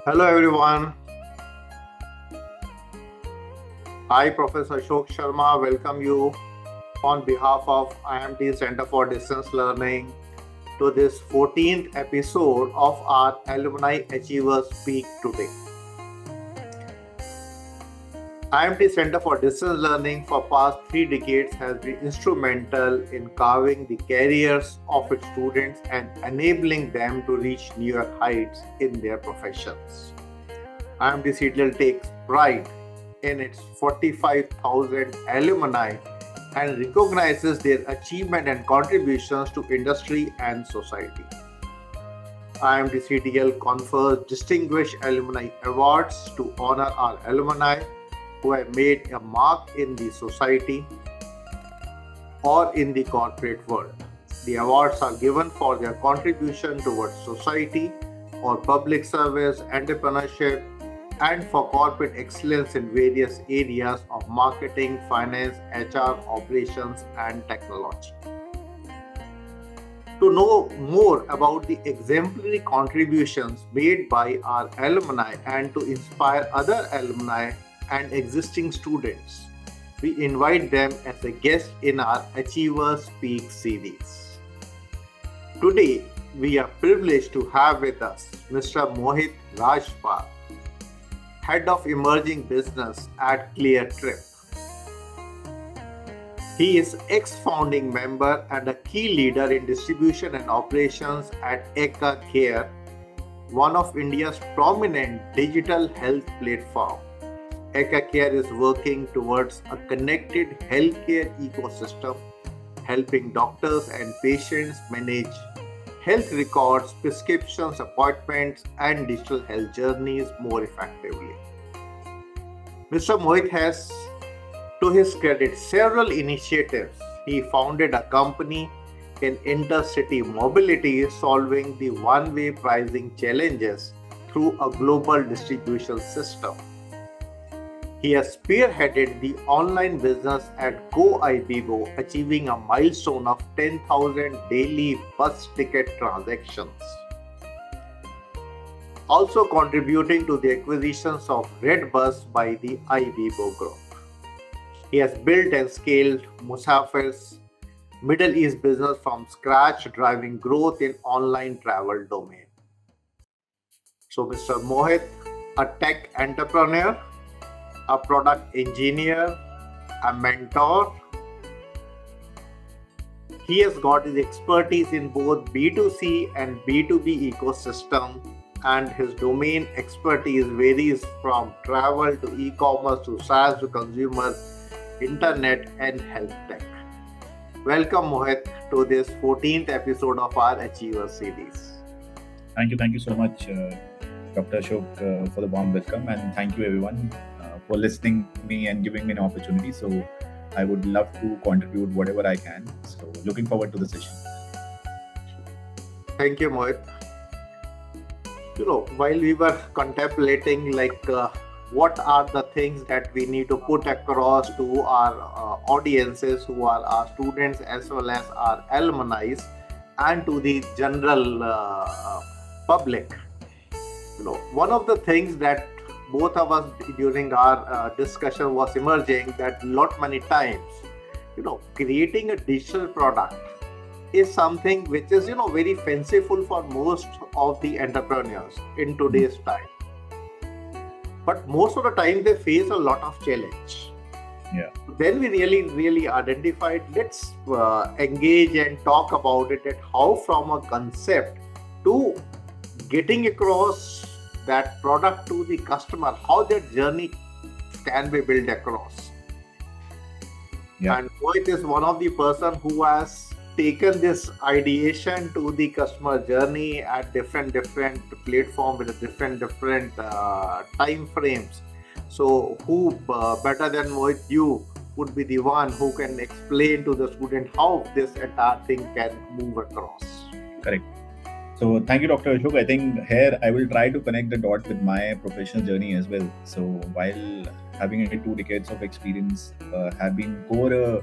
Hello everyone. I, Professor Ashok Sharma, welcome you on behalf of IMT Center for Distance Learning to this 14th episode of our Alumni Achievers Speak Today. IMT Center for Distance Learning for past 3 decades has been instrumental in carving the careers of its students and enabling them to reach newer heights in their professions. IMT CDL takes pride in its 45,000 alumni and recognizes their achievement and contributions to industry and society. IMT CDL confers distinguished alumni awards to honor our alumni who have made a mark in the society or in the corporate world. The awards are given for their contribution towards society or public service, entrepreneurship, and for corporate excellence in various areas of marketing, finance, HR, operations, and technology. To know more about the exemplary contributions made by our alumni and to inspire other alumni and existing students, we invite them as a guest in our Achievers Speak series. Today, we are privileged to have with us Mr. Mohit Rajpal, Head of Emerging Business at Cleartrip. He is ex-founding member and a key leader in distribution and operations at Eka Care, one of India's prominent digital health platform. Eka Care is working towards a connected healthcare ecosystem, helping doctors and patients manage health records, prescriptions, appointments, and digital health journeys more effectively. Mr. Mohit has, to his credit, several initiatives. He founded a company in intercity mobility, solving the one-way pricing challenges through a global distribution system. He has spearheaded the online business at GoIbigo, achieving a milestone of 10,000 daily bus ticket transactions, also contributing to the acquisitions of Red Bus by the Ibibo Group. He has built and scaled Musafir's Middle East business from scratch, driving growth in online travel domain. So Mr. Mohit, a tech entrepreneur, a product engineer, a mentor. He has got his expertise in both B2C and B2B ecosystem, and his domain expertise varies from travel to e-commerce to SaaS to consumer, internet and health tech. Welcome Mohit to this 14th episode of our Achiever series. Thank you so much, Dr. Ashok, for the warm welcome, and thank you everyone for listening to me and giving me an opportunity. So I would love to contribute whatever I can. So looking forward to the session. Thank you, Mohit. While we were contemplating what are the things that we need to put across to our audiences who are our students as well as our alumni and to the general public, one of the things that both of us during our discussion was emerging that many times, creating a digital product is something which is, very fanciful for most of the entrepreneurs in today's time. But most of the time they face a lot of challenge. Yeah. Then we really identified, let's engage and talk about it, at how from a concept to getting across that product to the customer, how that journey can be built across. Yeah. And Mohit is one of the person who has taken this ideation to the customer journey at different platform with different time frames. So who better than Mohit, you would be the one who can explain to the student how this entire thing can move across. Correct. So thank you, Dr. Ashok. I think here I will try to connect the dot with my professional journey as well. So while having 2 decades of experience, have been core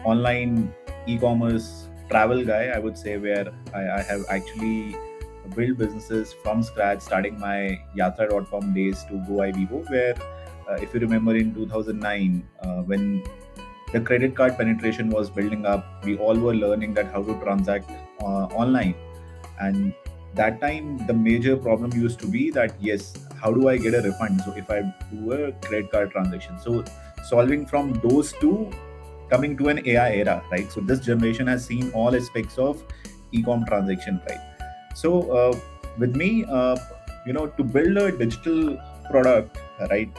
online e-commerce travel guy, I would say, where I have actually build businesses from scratch, starting my yatra.com days to GoIBO, where if you remember in 2009, when the credit card penetration was building up, we all were learning that how to transact online. And that time, the major problem used to be that, yes, how do I get a refund? So if I do a credit card transaction, so solving from those two, coming to an AI era, right? So this generation has seen all aspects of e-com transaction, right? So with me, to build a digital product, right?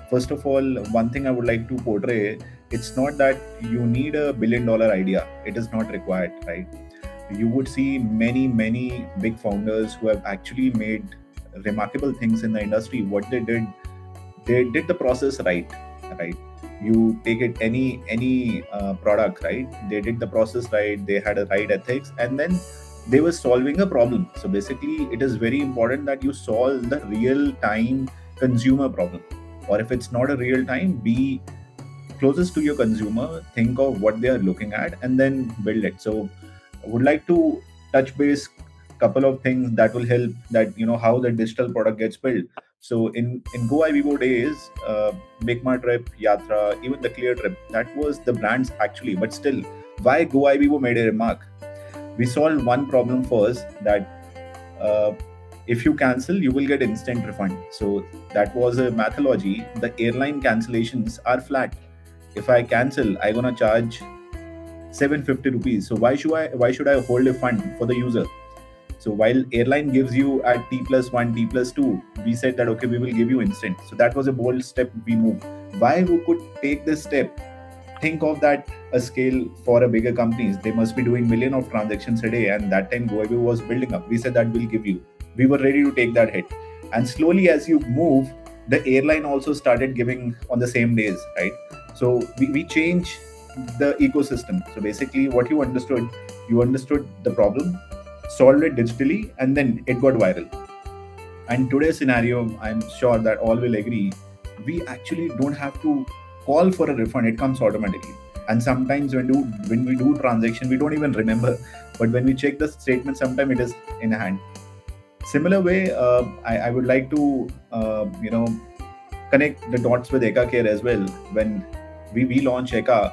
First of all, one thing I would like to portray, it's not that you need a $1 billion idea. It is not required, right? You would see many big founders who have actually made remarkable things in the industry. What they did the process right? You take it any product, right? They did the process right, they had a right ethics, and then they were solving a problem. So basically, it is very important that you solve the real time consumer problem, or if it's not a real time, be closest to your consumer, think of what they are looking at, and then build it. So I would like to touch base couple of things that will help, that how the digital product gets built. So in GoIBO days, Make My Trip, Yatra, even the Cleartrip, that was the brands actually. But still, why GoIBO made a remark? We solved one problem first, that if you cancel, you will get instant refund. So that was a methodology. The airline cancellations are flat. If I cancel, I'm gonna charge 750 rupees. So why should I hold a fund for the user? So while airline gives you at T+1, T+2, we said that okay, we will give you instant. So that was a bold step we moved. Why we could take this step? Think of that a scale for a bigger companies. They must be doing million of transactions a day, and that time GoIBO was building up. We said that we'll give you. We were ready to take that hit. And slowly as you move, the airline also started giving on the same days, right? So we change the ecosystem. So basically what you understood the problem, solved it digitally, and then it got viral. And today's scenario, I'm sure that all will agree, we actually don't have to call for a refund. It comes automatically. And sometimes when we do transaction, we don't even remember. But when we check the statement, sometimes it is in hand. Similar way, I would like to connect the dots with Eka Care as well. When we launch Eka,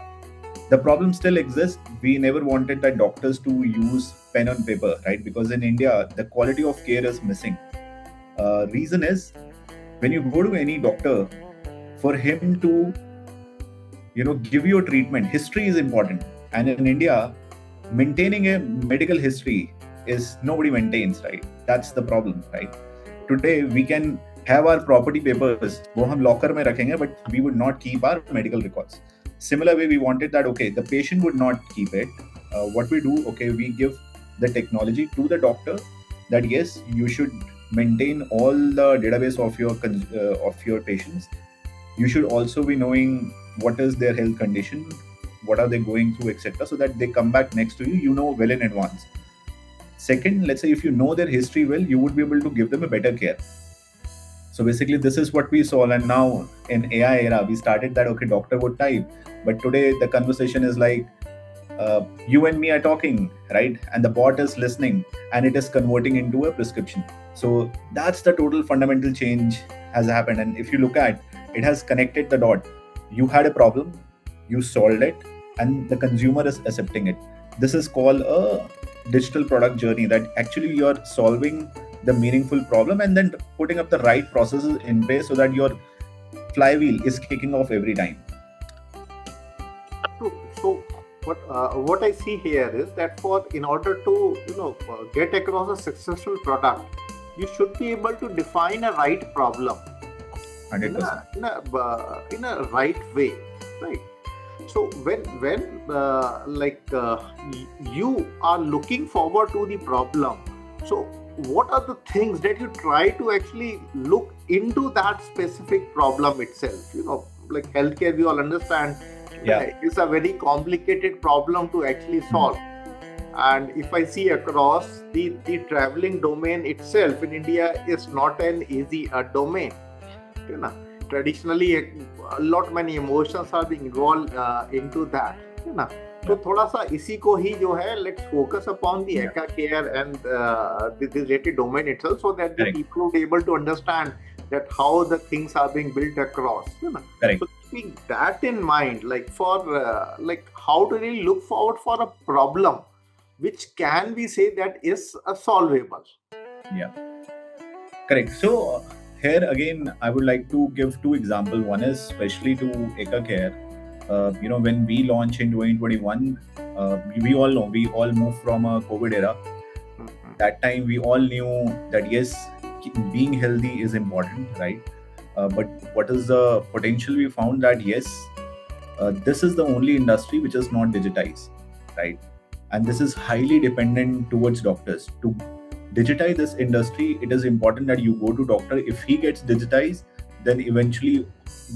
the problem still exists. We never wanted that doctors to use pen on paper, right? Because in India, the quality of care is missing. Reason is, when you go to any doctor, for him to give you a treatment, history is important. And in India, maintaining a medical history is nobody maintains, right? That's the problem, right? Today we can have our property papers, वो हम locker में रखेंगे, but we would not keep our medical records. Similar way, we wanted that, okay, the patient would not keep it. What we do, okay, we give the technology to the doctor, that yes, you should maintain all the database of your patients. You should also be knowing what is their health condition, what are they going through, etc., so that they come back next to you, well in advance. Second, let's say if you know their history well, you would be able to give them a better care. So basically, this is what we saw. And now in AI era, we started that, okay, doctor would type. But today the conversation is like, you and me are talking, right? And the bot is listening, and it is converting into a prescription. So that's the total fundamental change has happened. And if you look at, it has connected the dot. You had a problem, you solved it, and the consumer is accepting it. This is called a digital product journey, that actually you're solving the meaningful problem and then putting up the right processes in place so that your flywheel is kicking off every time. So what I see here is that in order to get across a successful product, you should be able to define a right problem 100%. in a right way, right? So when you are looking forward to the problem, so what are the things that you try to actually look into that specific problem itself? Like healthcare, we all understand, it's a very complicated problem to actually solve. And if I see across the traveling domain itself in India is not an easy domain. Traditionally, a lot many emotions are being involved into that. तो थोड़ा सा इसी को ही जो है, let's focus upon the Yeah. ECA care and the related domain itself, so that the Correct. people will be able to understand that how the things are being built across. Correct. So keeping that in mind, like for like how to really look forward for a problem which can be say that is solvable. Yeah. Correct. So here again, I would like to give two examples. One is especially to ECA care. When we launched in 2021, we all know we all moved from a COVID era. That time we all knew that yes, being healthy is important, right? But what is the potential? We found that yes, this is the only industry which is not digitized, right? And this is highly dependent towards doctors. To digitize this industry, it is important that you go to doctor. If he gets digitized, then eventually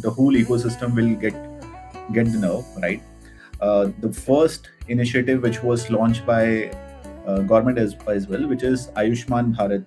the whole ecosystem will get the nerve, right? The first initiative which was launched by government as well, which is Ayushman Bharat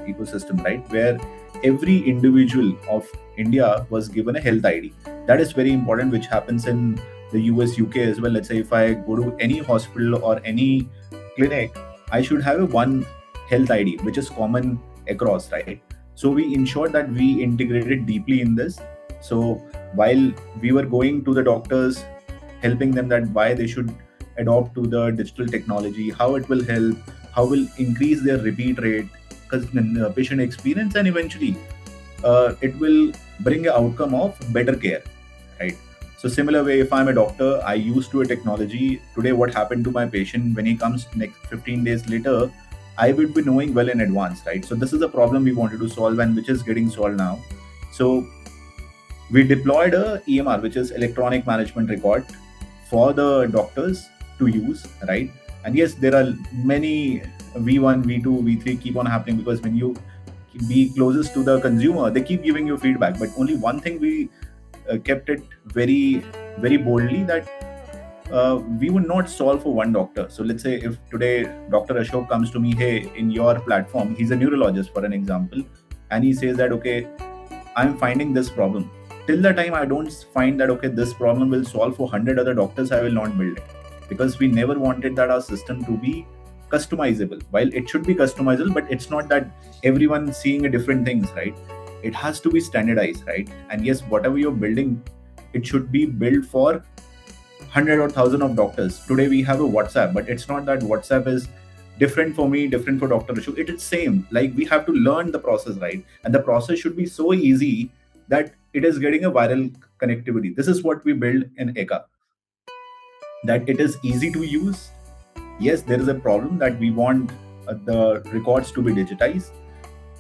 ecosystem, right, where every individual of India was given a health ID. That is very important, which happens in the US, UK as well. Let's say if I go to any hospital or any clinic, I should have a one health ID, which is common across, right? So we ensured that we integrated deeply in this. So while we were going to the doctors, helping them that why they should adopt to the digital technology, how it will help, how will increase their repeat rate, because patient experience, and eventually it will bring an outcome of better care, right? So similar way, if I'm a doctor, I used to a technology. Today, what happened to my patient when he comes next 15 days later, I would be knowing well in advance, right? So this is a problem we wanted to solve and which is getting solved now. So we deployed a EMR, which is electronic management record, for the doctors to use, right? And yes, there are many V1, V2, V3 keep on happening, because when you be closest to the consumer, they keep giving you feedback. But only one thing we kept it very, very boldly, that we would not solve for one doctor. So let's say if today Dr. Ashok comes to me, hey, in your platform, he's a neurologist for an example, and he says that, okay, I'm finding this problem. Till the time I don't find that, okay, this problem will solve for 100 other doctors, I will not build it. Because we never wanted that our system to be customizable. While it should be customizable, but it's not that everyone seeing a different things, right? It has to be standardized, right? And yes, whatever you're building, it should be built for 100 or 1,000 of doctors. Today we have a WhatsApp, but it's not that WhatsApp is different for me, different for Dr. Ashok. It is same. Like, we have to learn the process, right? And the process should be so easy that it is getting a viral connectivity. This is what we build in ECA. That it is easy to use. Yes, there is a problem that we want the records to be digitized,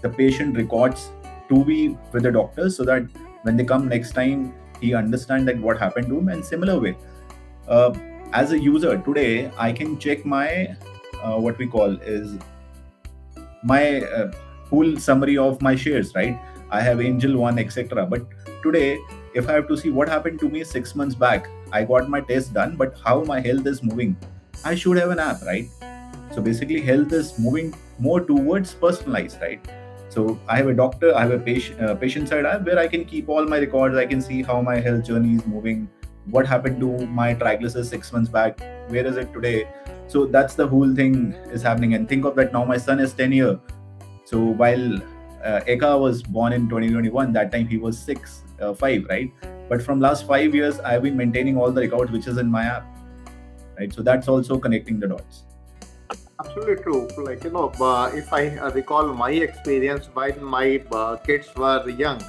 the patient records to be with the doctor, so that when they come next time, he understand that what happened to him. And similar way, as a user today, I can check my what we call is my full summary of my shares, right? I have Angel One, etc. But today, if I have to see what happened to me 6 months back, I got my test done, but how my health is moving, I should have an app, right? So basically, health is moving more towards personalized, right? So I have a doctor, I have a patient side app where I can keep all my records. I can see how my health journey is moving, what happened to my triglycerides 6 months back, where is it today. So that's the whole thing is happening. And think of that, now my son is 10 years. So while Eka was born in 2021, that time he was 5, right? But from last 5 years, I've been maintaining all the records which is in my app, right? So that's also connecting the dots. Absolutely true. Like, if I recall my experience when my kids were young,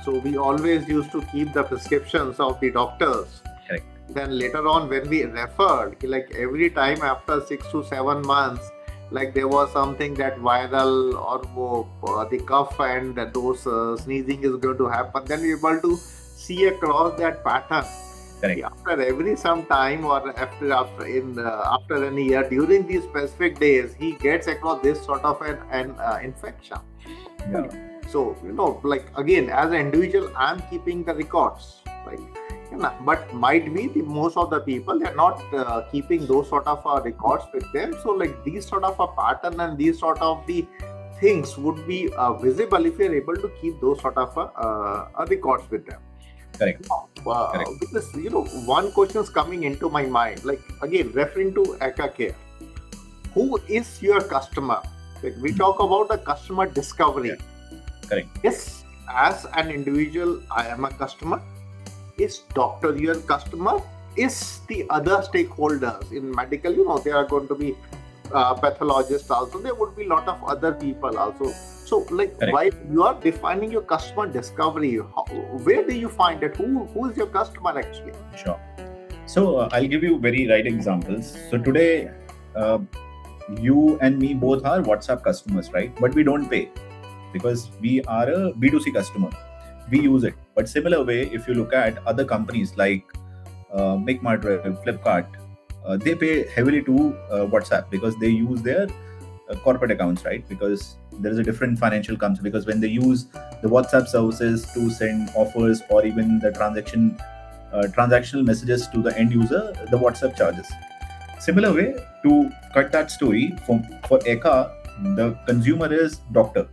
so we always used to keep the prescriptions of the doctors. Correct. Then later on, when we referred, like every time after 6 to 7 months, like there was something that viral or the cough and those sneezing is going to happen, then we were able to see across that pattern. Correct. After every some time or after any year, during these specific days, he gets across this sort of an infection. Yeah. So, like again, as an individual, I'm keeping the records, like, but might be most of the people, they're not keeping those sort of records with them. So like these sort of a pattern and these sort of the things would be visible if you're able to keep those sort of records with them. Correct. Correct. Because one question is coming into my mind, like again referring to Eka Care. Who is your customer? Like we talk about the customer discovery. Yeah. Correct. Yes, as an individual, I am a customer. Is doctor your customer? Is the other stakeholders in medical? There are going to be pathologists also. There would be a lot of other people also. So, like, Correct. while you are defining your customer discovery, where do you find it? Who is your customer actually? Sure. So I'll give you very right examples. So today, you and me both are WhatsApp customers, right? But we don't pay because we are a B2C customer. We use it. But similar way, if you look at other companies like Flipkart, they pay heavily to WhatsApp because they use their corporate accounts, right? Because there is a different financial concept, because when they use the WhatsApp services to send offers or even the transactional messages to the end user, the WhatsApp charges. Similar way, to cut that story, for Eka, the consumer is doctor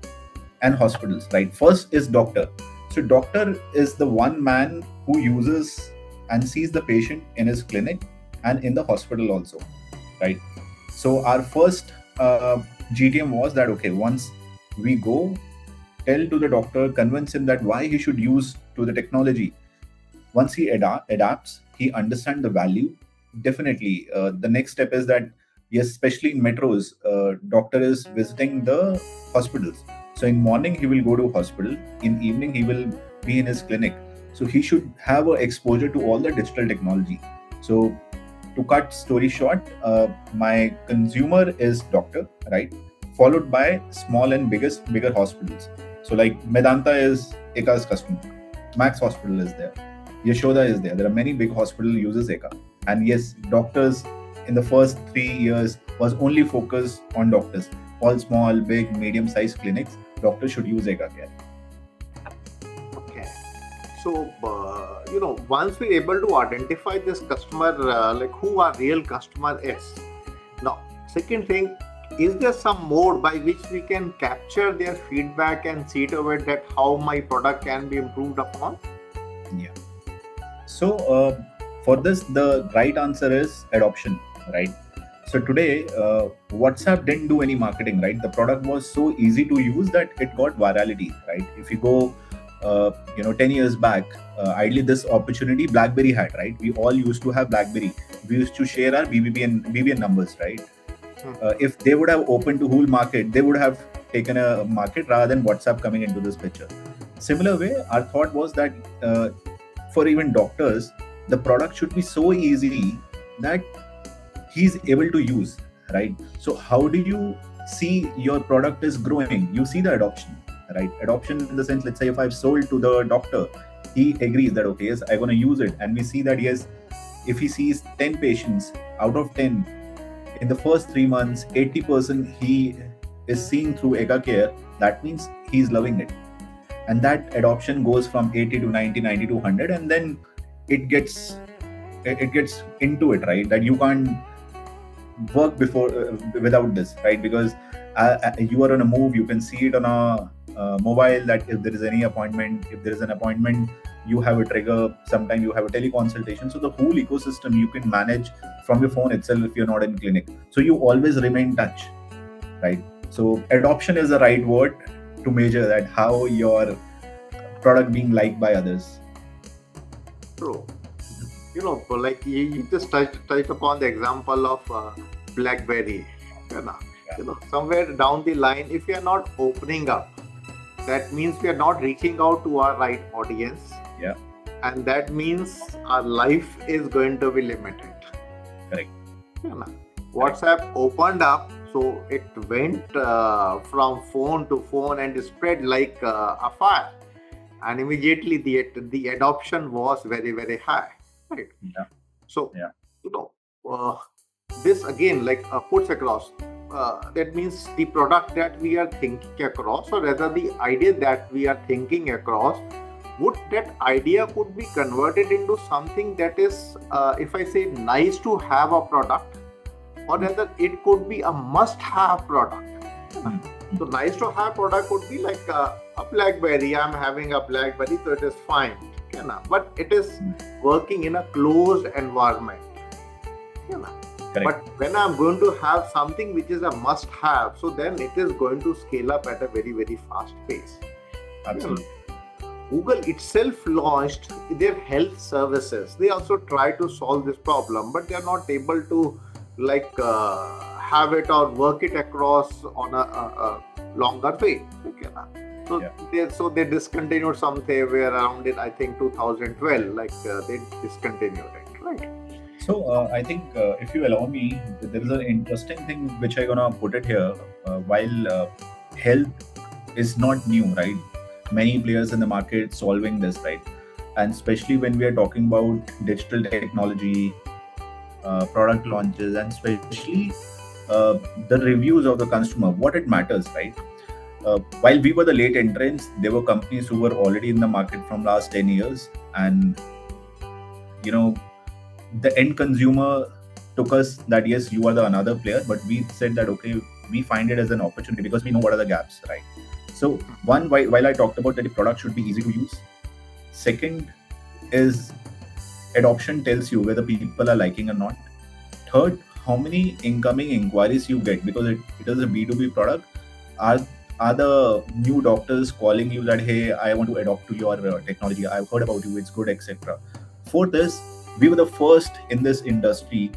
and hospitals, right? First is doctor. So doctor is the one man who uses and sees the patient in his clinic and in the hospital also, right? So our first GTM was that, okay, once we go, tell to the doctor, convince him that why he should use to the technology. Once he adapts, he understands the value. Definitely, the next step is that, yes, especially in metros, doctor is visiting the hospitals. So in morning, he will go to hospital. In evening, he will be in his clinic. So he should have an exposure to all the digital technology. So to cut story short, my consumer is doctor, right? Followed by small and bigger hospitals. So like Medanta is Eka's customer. Max Hospital is there. Yashoda is there. There are many big hospital uses Eka. And yes, doctors in the first 3 years was only focused on doctors. All small, big, medium-sized clinics, doctors should use Eka Care. Okay. So, once we're able to identify this customer, like who our real customer is. Now, second thing, is there some mode by which we can capture their feedback and see to it that how my product can be improved upon? Yeah. So, for this, the right answer is adoption, right? So today, WhatsApp didn't do any marketing, right? The product was so easy to use that it got virality, right? If you go, 10 years back, ideally this opportunity BlackBerry had, right? We all used to have BlackBerry. We used to share our BBN numbers, right? If they would have opened to whole market, they would have taken a market rather than WhatsApp coming into this picture. Similar way, our thought was that for even doctors, the product should be so easy that he's able to use, right? So how do you see your product is growing? You see the adoption, right? Adoption in the sense, let's say if I've sold to the doctor, he agrees that, okay, yes, I'm going to use it. And we see that, yes, if he sees 10 patients out of 10, in the first 3 months, 80% he is seeing through Eka Care, that means he's loving it. And that adoption goes from 80 to 90, 90 to 100, and then it gets into it, right? That you can't work without this, right? Because you are on a move, you can see it on a mobile that if there is any appointment, you have a trigger, sometimes you have a teleconsultation. So the whole ecosystem you can manage from your phone itself if you're not in clinic. So you always remain in touch, right? So adoption is the right word to measure that how your product being liked by others. True. Like you just touched upon the example of BlackBerry. Somewhere down the line, if we are not opening up, that means we are not reaching out to our right audience. Yeah. And that means our life is going to be limited. Correct. WhatsApp opened up, so it went from phone to phone and spread like a fire. And immediately the adoption was very, very high. Right. Yeah. So, this again puts across. That means the product that we are thinking across, or rather the idea that we are thinking across, would that idea could be converted into something that is, if I say, nice to have a product, or rather it could be a must-have product. So nice to have product could be like a BlackBerry. I'm having a BlackBerry, so it is fine. Okay, na? But it is working in a closed environment. Okay, na? Correct. But when I'm going to have something which is a must-have, so then it is going to scale up at a very, very fast pace. Absolutely. Google itself launched their health services. They also try to solve this problem, but they are not able to have it or work it across on a longer way. Okay, na? So they discontinued somewhere around it. I think 2012. They discontinued it, right? So I think if you allow me, there is an interesting thing which I'm gonna put it here. While health is not new, right? Many players in the market solving this, right? And especially when we are talking about digital technology, product launches, and especially the reviews of the consumer, what it matters, right? While we were the late entrants, there were companies who were already in the market from last 10 years, and you know, the end consumer took us that yes, you are the another player, but we said that okay, we find it as an opportunity because we know what are the gaps, right? So one, while I talked about that the product should be easy to use. Second is adoption tells you whether people are liking or not. Third, how many incoming inquiries you get, because it is a B2B product. Are the new doctors calling you that hey, I want to adopt to your technology, I've heard about you, it's good, etc. Fourth is we were the first in this industry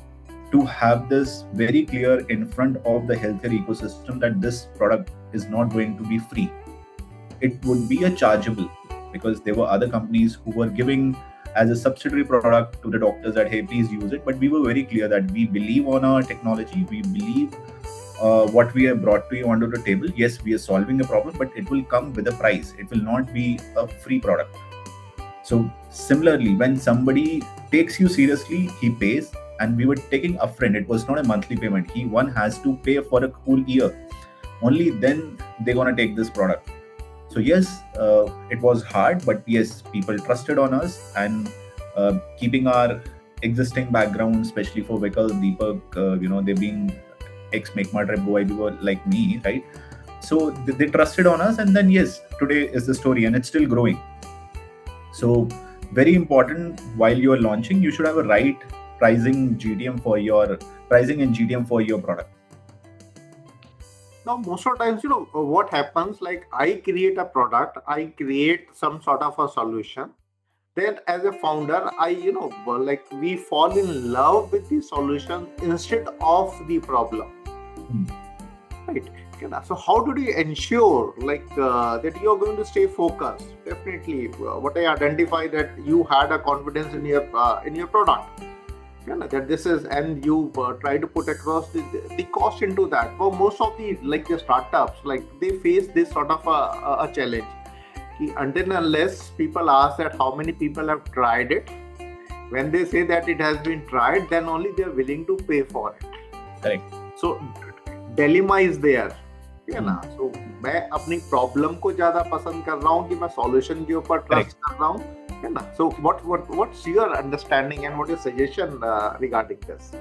to have this very clear in front of the healthcare ecosystem that this product is not going to be free. It would be a chargeable, because there were other companies who were giving as a subsidiary product to the doctors that hey, please use it. But we were very clear that we believe on our technology, we believe what we have brought to you onto the table. Yes, we are solving a problem, but it will come with a price. It will not be a free product. So similarly, when somebody takes you seriously, he pays, and we were taking upfront. It was not a monthly payment. One has to pay for a whole year. Only then they're gonna take this product. So yes, it was hard, but yes, people trusted on us, and keeping our existing background, especially for Vikal, Deepak, they being ex-Make My Trip Go viewer like me, right? So they trusted on us, and then yes, today is the story, and it's still growing. So very important, while you are launching, you should have a right pricing and GTM for your product. Now, most of the times, what happens, like I create a product, I create some sort of a solution. Then as a founder, we fall in love with the solution instead of the problem. Right. So how do you ensure that you are going to stay focused? Definitely, what I identify that you had a confidence in your product. That this is, and you try to put across the cost into that. For most of the startups, they face this sort of a challenge. Until unless people ask that how many people have tried it, when they say that it has been tried, then only they are willing to pay for it. Correct. So dilemma is there. So मैं अपनी problem को ज्यादा पसंद कर रहा हूँ कि मैं सॉल्यूशन के ऊपर ट्रस्ट कर रहा हूँ. So what's your understanding and what is your suggestion regarding this?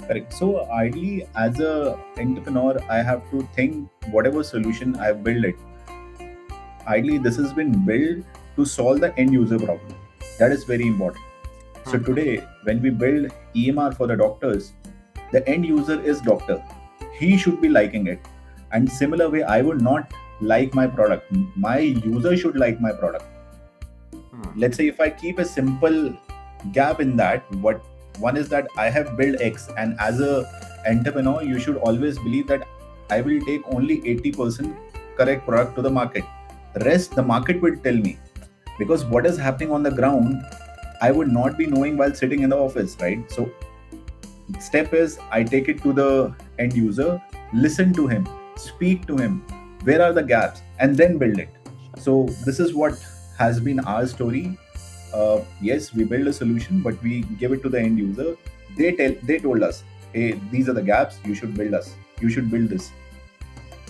Correct. So ideally, as a entrepreneur, I have to think whatever solution I build it. Ideally, this has been built to solve the end user problem. That is very important. So today, when we build EMR for the doctors, the end user is doctor. He should be liking it. And similar way, I would not like my product. My user should like my product. Let's say if I keep a simple gap in that, one is that I have built X, and as a entrepreneur, you should always believe that I will take only 80% correct product to the market. Rest, the market will tell me, because what is happening on the ground, I would not be knowing while sitting in the office, right? So step is I take it to the end user, listen to him, speak to him, where are the gaps, and then build it. So this is what has been our story. Yes, we build a solution, but we give it to the end user. They told us, hey, these are the gaps, you should build us, you should build this.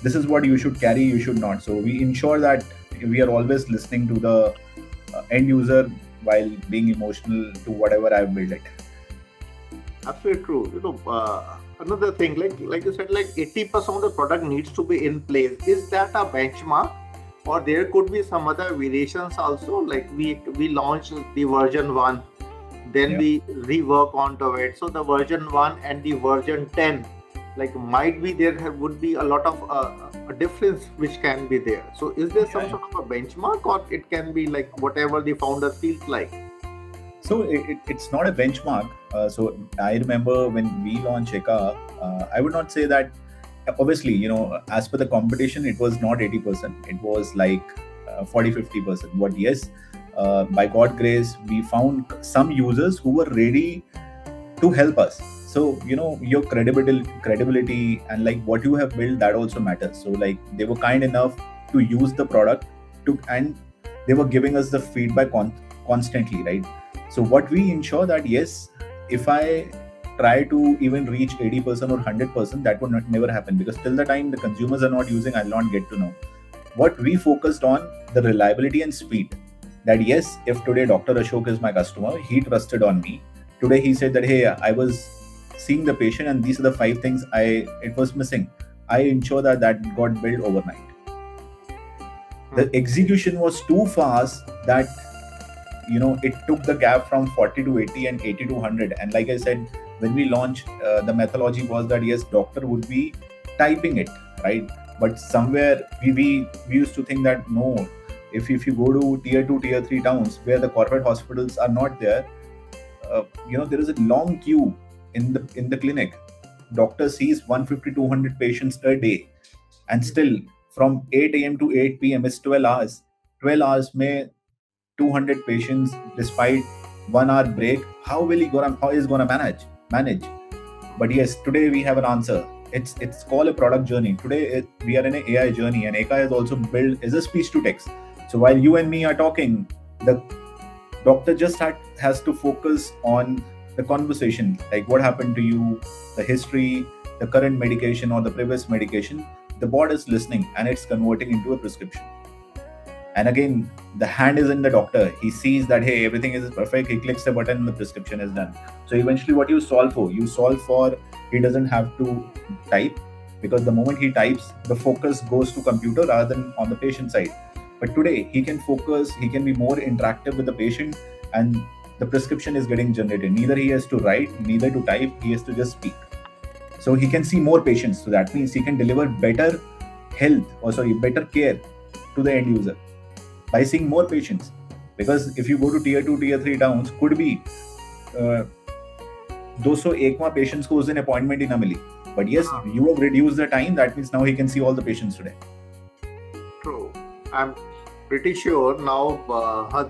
This is what you should carry, you should not. So we ensure that we are always listening to the end user while being emotional to whatever I've built it. Absolutely true. Another thing, like you said, 80% of the product needs to be in place. Is that a benchmark? or there could be some other variations also, like we launched the version 1, then Yeah. we rework onto it. So the version 1 and the version 10, like might be would be a lot of a difference which can be there. So is there some Yeah. sort of a benchmark, or it can be like whatever the founder feels like? So it's not a benchmark. So I remember when we launched Eka, I would not say that. Obviously, as per the competition, it was not 80%. It was like 40-50%. But yes, by God grace, we found some users who were ready to help us. So your credibility and like what you have built, that also matters. So like they were kind enough to use the product and they were giving us the feedback constantly, right? So what we ensure that yes, if I try to even reach 80% or 100%, that would never happen, because till the time the consumers are not using, I'll not get to know. What we focused on, the reliability and speed. That yes, if today Dr. Ashok is my customer, he trusted on me. Today he said that, hey, I was seeing the patient and these are the 5 things it was missing. I ensure that got built overnight. The execution was too fast that it took the gap from 40 to 80 and 80 to 100. And like I said, when we launched, the methodology was that yes, doctor would be typing it, right? But somewhere we used to think that no, if you go to tier 2, tier 3 towns where the corporate hospitals are not there, there is a long queue in the clinic. Doctor sees 150-200 patients a day, and still from 8 a.m. to 8 p.m. is 12 hours. 12 hours may 200 patients despite 1 hour break. How is gonna manage? But yes, today we have an answer. It's called a product journey. Today we are in an AI journey, and Eka is also built as a speech to text. So while you and me are talking, the doctor just has to focus on the conversation, like what happened to you, the history, the current medication or the previous medication. The bot is listening and it's converting into a prescription. And again, the hand is in the doctor. He sees that, hey, everything is perfect. He clicks the button and the prescription is done. So eventually what you solve for, he doesn't have to type, because the moment he types, the focus goes to computer rather than on the patient side. But today he can focus, he can be more interactive with the patient, and the prescription is getting generated. Neither he has to write, neither to type, he has to just speak. So he can see more patients. So that means he can deliver better better care to the end user by seeing more patients. Because if you go to tier 2, tier 3 towns, could be 201 patients who's an appointment in a milli. But yes, you have reduced the time. That means now he can see all the patients today. True. I'm pretty sure now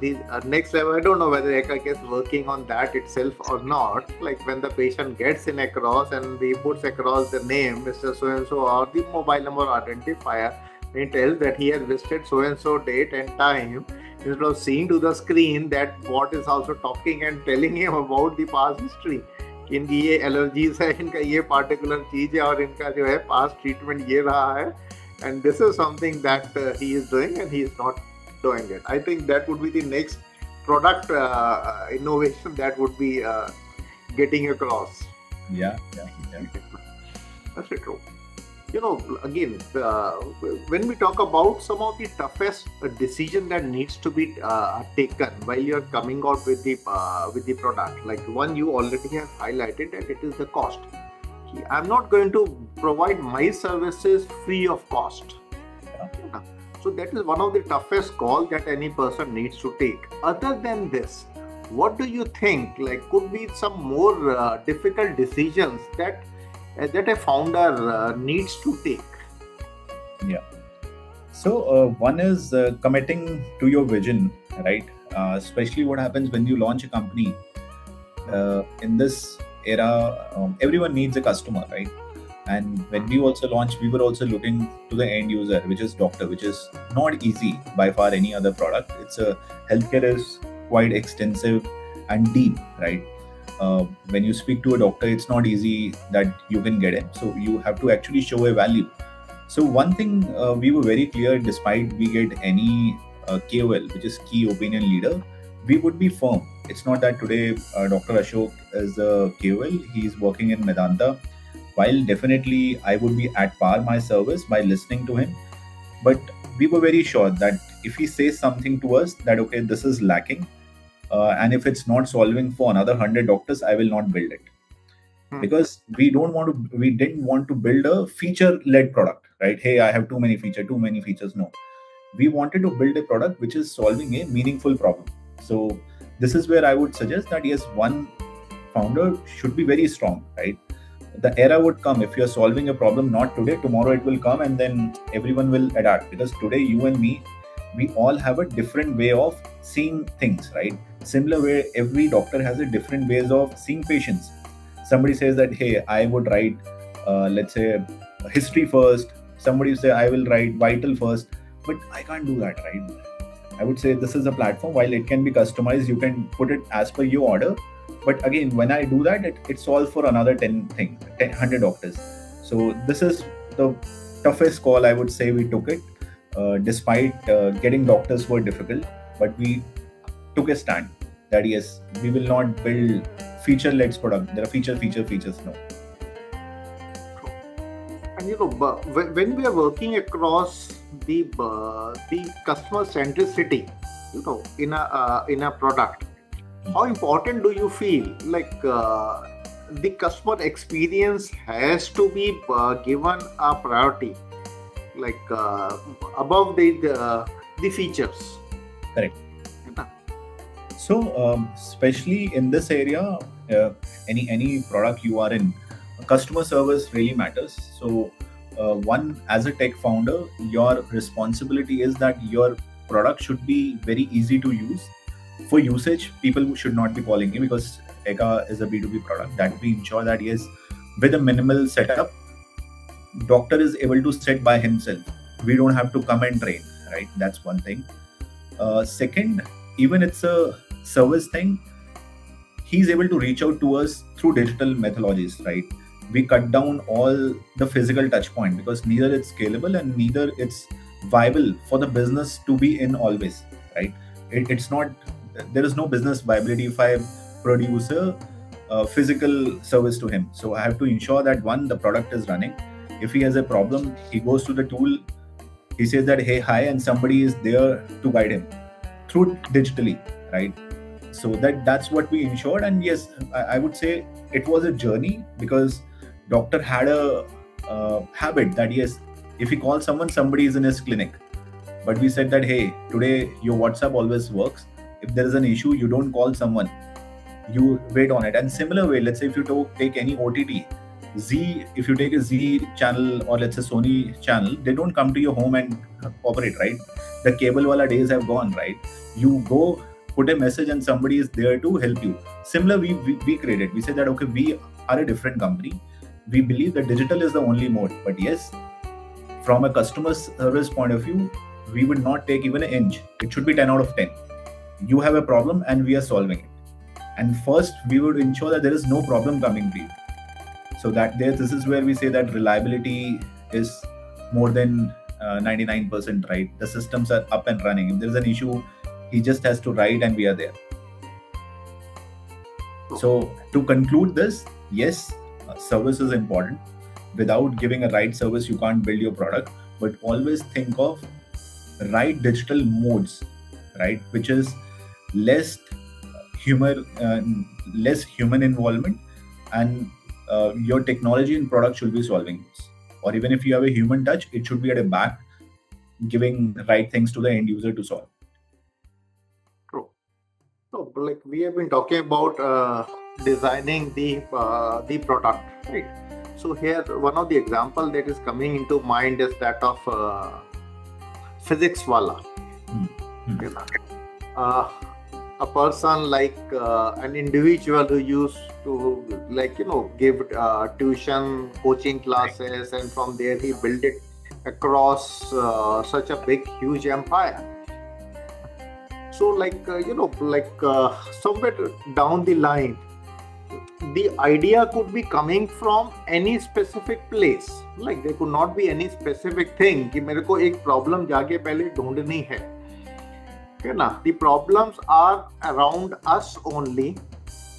the next level, I don't know whether Eka is working on that itself or not. Like when the patient gets in across and he puts across the name, Mr. So-and-so, or the mobile number identifier, he tells that he has visited so-and-so date and time, instead of seeing to the screen, that bot is also talking and telling him about the past history. इनकी ये allergies है, इनका ये particular चीज है, और इनका जो है पास्ट ट्रीटमेंट ये रहा है, and this is something that he is doing and he is not doing it. I think that would be the next product innovation that would be getting across. Yeah. That's true. Again, when we talk about some of the toughest decision that needs to be taken while you're coming out with the product, like one you already have highlighted, that it is the cost. I'm not going to provide my services free of cost. Yeah. So that is one of the toughest calls that any person needs to take. Other than this, what do you think could be some more difficult decisions that a founder needs to take? Yeah. So one is committing to your vision, right? Especially what happens when you launch a company. In this era, everyone needs a customer, right? And when we also launched, we were also looking to the end user, which is doctor, which is not easy by far any other product. Healthcare is quite extensive and deep, right? When you speak to a doctor, it's not easy that you can get him. So you have to actually show a value. So one thing we were very clear, despite we get any KOL, which is key opinion leader, we would be firm. It's not that today Dr. Ashok is a KOL, he's working in Medanta. While definitely I would be at par my service by listening to him, but we were very sure that if he says something to us that okay, this is lacking, and if it's not solving for another 100 doctors, I will not build it. Because we didn't want to build a feature led product, right? Hey, I have too many features. No, we wanted to build a product which is solving a meaningful problem. So this is where I would suggest that yes, one founder should be very strong, right? The era would come if you're solving a problem not today, tomorrow it will come, and then everyone will adapt. Because today, you and me, we all have a different way of seeing things, right? Similar way, every doctor has a different ways of seeing patients. Somebody says that, hey, I would write, let's say, history first. Somebody say, I will write vital first. But I can't do that, right? I would say this is a platform. While it can be customized, you can put it as per your order. But again, when I do that, it solves for another 10 things, 100 doctors. So this is the toughest call, I would say, we took it. Despite getting doctors were difficult, but we took a stand that yes, we will not build feature-led product. There are features. No. And but when we are working across the customer centricity, in a product, how important do you feel like the customer experience has to be given a priority, like above the features? Correct. So especially in this area, any product you are in, customer service really matters. So one, as a tech founder, your responsibility is that your product should be very easy to use. For usage, people should not be calling you, because Eka is a B2B product, that we ensure that yes, with a minimal setup, doctor is able to sit by himself. We don't have to come and train, right? That's one thing. Second, even it's a service thing, he's able to reach out to us through digital methodologies, right? We cut down all the physical touch point, because neither it's scalable and neither it's viable for the business to be in always, right? It's not, there is no business viability if I produce a physical service to him. So I have to ensure that one, the product is running. If he has a problem, he goes to the tool, he says that hey, hi, and somebody is there to guide him through digitally, right? So that's what we ensured. And yes, I would say it was a journey, because doctor had a habit that yes, if he calls someone, somebody is in his clinic. But we said that hey, today your WhatsApp always works. If there is an issue, you don't call someone, you wait on it. And similar way, let's say if you take any OTT, if you take a Z channel or let's say Sony channel, they don't come to your home and operate, right? The cable wala days have gone, right? You go put a message and somebody is there to help you. Similar, we created. We said that okay, we are a different company. We believe that digital is the only mode. But yes, from a customer service point of view, we would not take even an inch. It should be 10 out of 10. You have a problem and we are solving it. And first, we would ensure that there is no problem coming to you. So this is where we say that reliability is more than 99%, right? The systems are up and running. If there's an issue, he just has to write and we are there. So to conclude this, yes, service is important. Without giving a right service, you can't build your product. But always think of right digital modes, right? Which is less human involvement, and your technology and product should be solving this. Or even if you have a human touch, it should be at a back, giving the right things to the end user to solve. True. So, like we have been talking about designing the product, right? So here, one of the example that is coming into mind is that of physics wala. A person like an individual who used to give tuition, coaching classes, and from there he built it across such a big, huge empire. So somewhere down the line, the idea could be coming from any specific place. Like there could not be any specific thing कि मेरे को एक problem जाके पहले ढूंढनी है. The problems are around us only,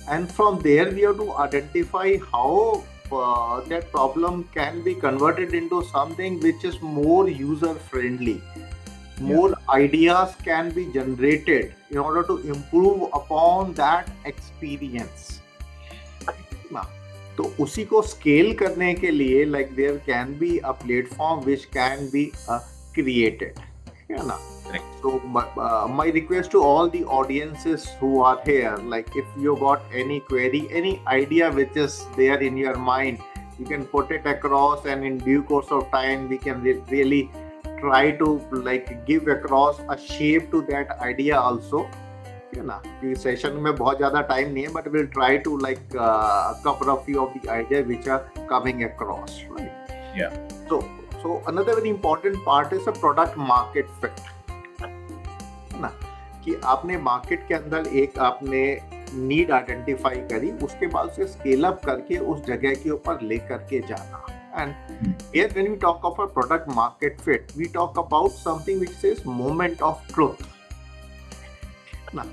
and from there we have to identify how that problem can be converted into something which is more user friendly, more ideas can be generated in order to improve upon that experience ना. तो उसी को scale करने के लिए like there can be a platform which can be created है ना. So my request to all the audiences who are here, like if you got any query, any idea which is there in your mind, you can put it across, and in due course of time we can really try to like give across a shape to that idea also है ना. कि session में बहुत ज्यादा time नहीं है, but we'll try to like cover a few of the ideas which are coming across, right? Yeah. So another very important part is a product market fit ना. कि आपने मार्केट के अंदर एक आपने नीड आइडेंटिफाई करी, उसके बाद उसे स्केल अप करके उस जगह के ऊपर लेकर के जाना. And here when we talk of a product market fit, we talk about something which says moment of truth. Now,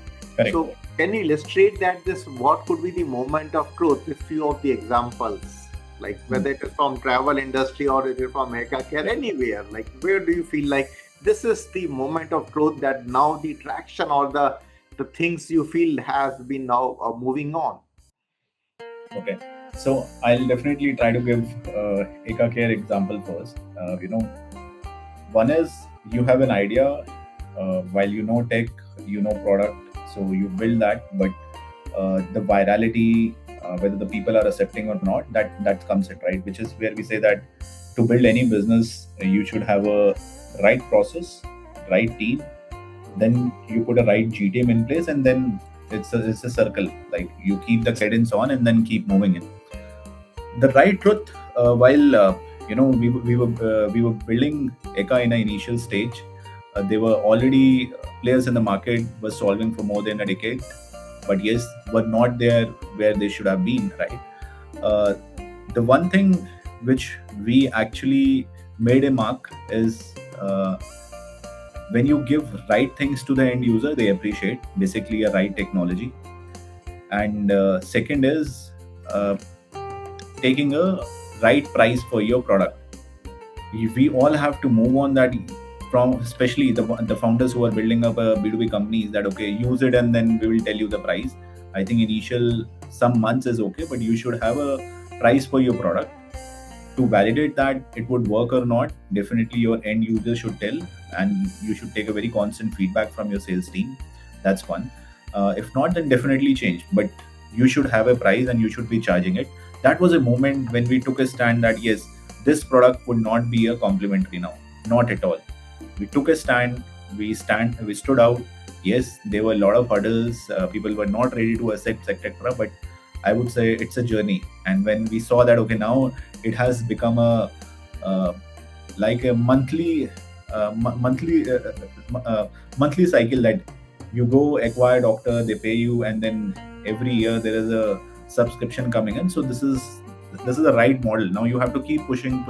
so can you illustrate that this what could be the moment of truth with few of the examples, like whether it is from travel industry or it is from healthcare, anywhere, like where do you feel like this is the moment of truth that now the traction or the things you feel has been now moving on? Okay, so I'll definitely try to give Eka Care example first. One is you have an idea, while you know tech, you know product, so you build that, but the virality, whether the people are accepting or not, that comes in, right? Which is where we say that to build any business, you should have a right process, right team, then you put a right GTM in place, and then it's a circle. Like you keep the cadence on and then keep moving in. The right truth, while we were building Eka in an initial stage, they were already players in the market, were solving for more than a decade, but yes, were not there where they should have been, right? The one thing which we actually made a mark is when you give right things to the end user, they appreciate basically a right technology. And second is taking a right price for your product. We all have to move on that, from especially the founders who are building up a B2B companies, that okay, use it and then we will tell you the price. I think initial some months is okay, but you should have a price for your product. To validate that it would work or not, definitely your end user should tell, and you should take a very constant feedback from your sales team. That's one. If not, then definitely change, but you should have a price and you should be charging it. That was a moment when we took a stand that yes, this product would not be a complimentary now, not at all. We took a stand, we stood out. Yes, there were a lot of hurdles, people were not ready to accept, etc., but I would say it's a journey. And when we saw that okay, now it has become a like a monthly cycle, that you go acquire doctor, they pay you, and then every year there is a subscription coming in. So this is the right model. Now you have to keep pushing,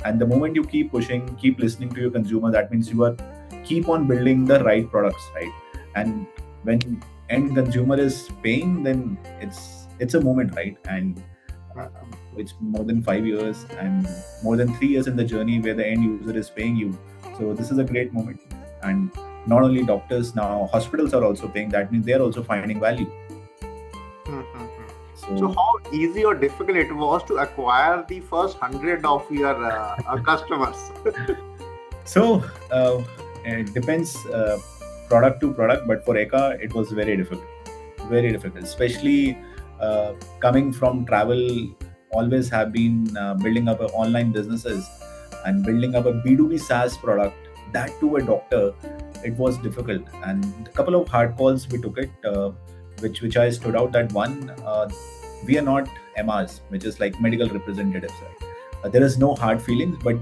and the moment you keep pushing, keep listening to your consumer, that means you are keep on building the right products, right? And when end consumer is paying, then it's a moment, right? And it's more than 5 years and more than 3 years in the journey where the end user is paying you. So this is a great moment. And not only doctors, now hospitals are also paying. That means they're also finding value. So how easy or difficult it was to acquire the first 100 of your customers? So it depends product to product, but for Eka it was very difficult, especially coming from travel. Always have been building up online businesses and building up a B2B SaaS product, that to a doctor. It was difficult, and a couple of hard calls we took it, which I stood out. That one, we are not MRs, which is like medical representatives, right? There is no hard feelings, but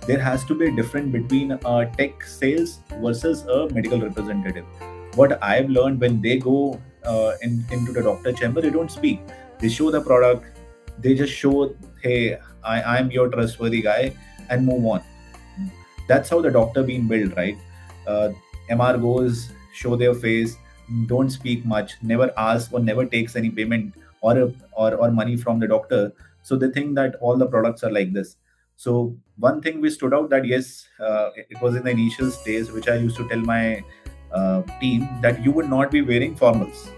there has to be a difference between tech sales versus a medical representative. What I've learned, when they go into the doctor chamber, they don't speak. They show the product. They just show, hey, I'm your trustworthy guy, and move on. That's how the doctor being built, right? MR goes, show their face, don't speak much, never ask or never takes any payment or money from the doctor. So they think that all the products are like this. So one thing we stood out that yes, it was in the initial stage, which I used to tell my team that you would not be wearing formals.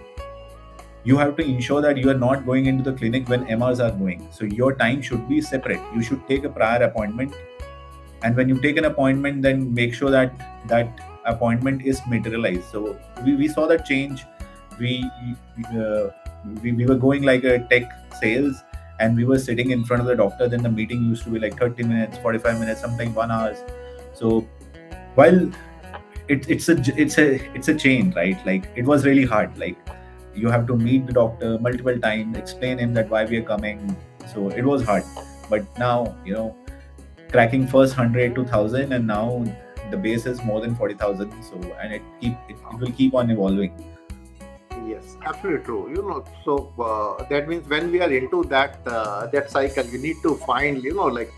You have to ensure that you are not going into the clinic when MRs are going. So your time should be separate. You should take a prior appointment, and when you take an appointment, then make sure that that appointment is materialized. So we saw that change. We, uh, we were going like a tech sales, and we were sitting in front of the doctor. Then the meeting used to be like 30 minutes, 45 minutes, sometimes 1 hour. So while it's a chain, right? Like it was really hard. Like you have to meet the doctor multiple times, explain him that why we are coming. So it was hard. But now, cracking first 100 to 1000, and now the base is more than 40,000. So, and it will keep on evolving. Yes, absolutely true. So that means when we are into that cycle, we need to find, like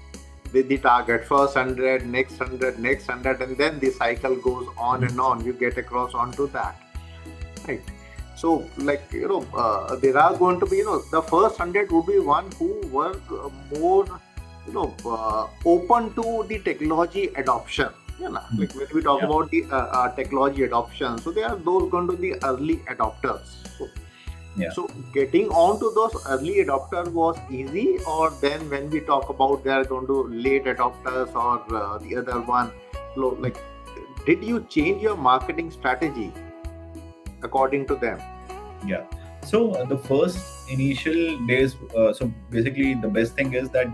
the target first 100, next 100, next 100, and then the cycle goes on and on. You get across onto that, right? So, like, there are going to be, the first 100 would be one who were more, open to the technology adoption. Like when we talk about the technology adoption, so they are those going to be early adopters. So getting on to those early adopters was easy, or then when we talk about they are going to late adopters or the other one, like, did you change your marketing strategy according to them? Yeah. So the first initial days, so basically the best thing is that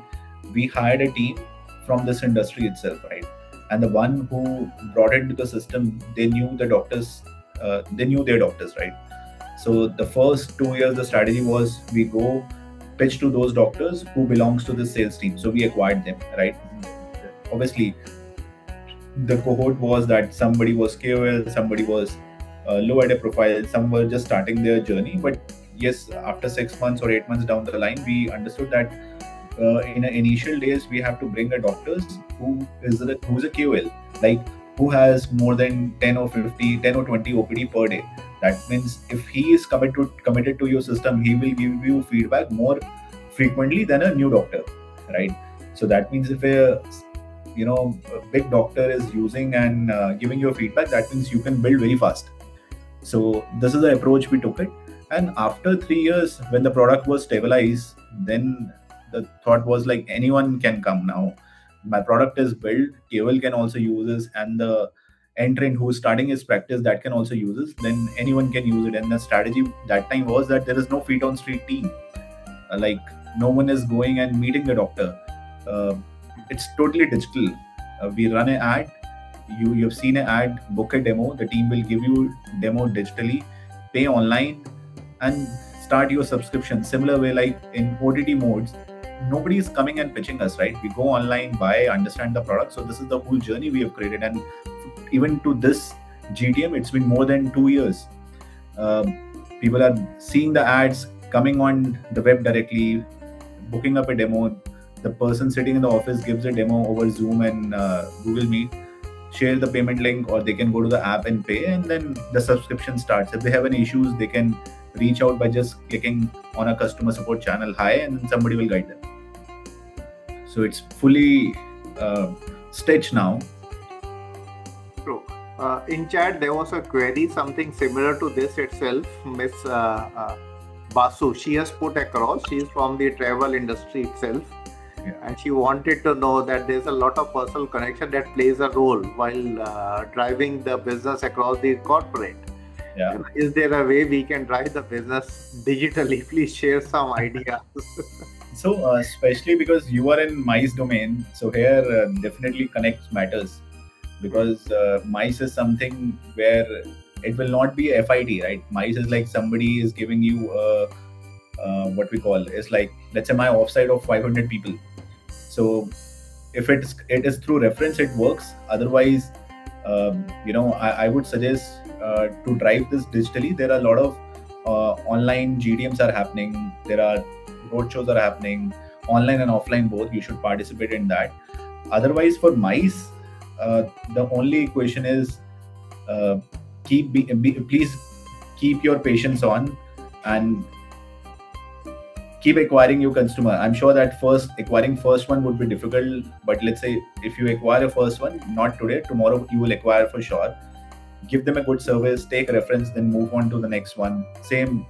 we hired a team from this industry itself, right? And the one who brought it to the system, they knew the doctors, they knew their doctors, right? So the first 2 years, the strategy was we go pitch to those doctors who belongs to the sales team. So we acquired them, right? Obviously, the cohort was that somebody was KOL, somebody was low at a profile, some were just starting their journey. But yes, after 6 months or 8 months down the line, we understood that in the initial days we have to bring a doctors who's a KOL, like who has more than 10 or 50, 10 or 20 OPD per day. That means if he is committed to your system, he will give you feedback more frequently than a new doctor, right? So that means if a big doctor is using and giving you feedback, that means you can build very fast. So this is the approach we took it. And after 3 years, when the product was stabilized, then the thought was like anyone can come now. My product is built, KOL can also use this, and the entrant who's starting his practice that can also use this, then anyone can use it. And the strategy that time was that there is no feet on street team. Like no one is going and meeting the doctor. It's totally digital. We run an ad. You've seen an ad, book a demo. The team will give you demo digitally, pay online, and start your subscription. Similar way, like in OTT modes, nobody is coming and pitching us, right? We go online, buy, understand the product. So this is the whole journey we have created. And even to this GTM, it's been more than 2 years. People are seeing the ads, coming on the web directly, booking up a demo. The person sitting in the office gives a demo over Zoom and Google Meet, share the payment link, or they can go to the app and pay, and then the subscription starts. If they have any issues, they can reach out by just clicking on a customer support channel, hi, and then somebody will guide them. So it's fully stitched now. True. In chat, there was a query, something similar to this itself. Miss Basu, she has put across. She is from the travel industry itself. Yeah. And she wanted to know that there's a lot of personal connection that plays a role while driving the business across the corporate. Yeah. Is there a way we can drive the business digitally? Please share some ideas. So especially because you are in mice domain, so here definitely connects matters, because mice is something where it will not be FIT, right? Mice is like somebody is giving you what we call is like, let's say my offsite of 500 people. So if it is through reference, it works. Otherwise, I would suggest to drive this digitally. There are a lot of online GDMs are happening. There are roadshows are happening, online and offline both. You should participate in that. Otherwise, for mice, the only question is please keep your patience on, and keep acquiring your customer. I'm sure that acquiring first one would be difficult, but let's say if you acquire a first one, not today, tomorrow you will acquire for sure. Give them a good service, take a reference, then move on to the next one. Same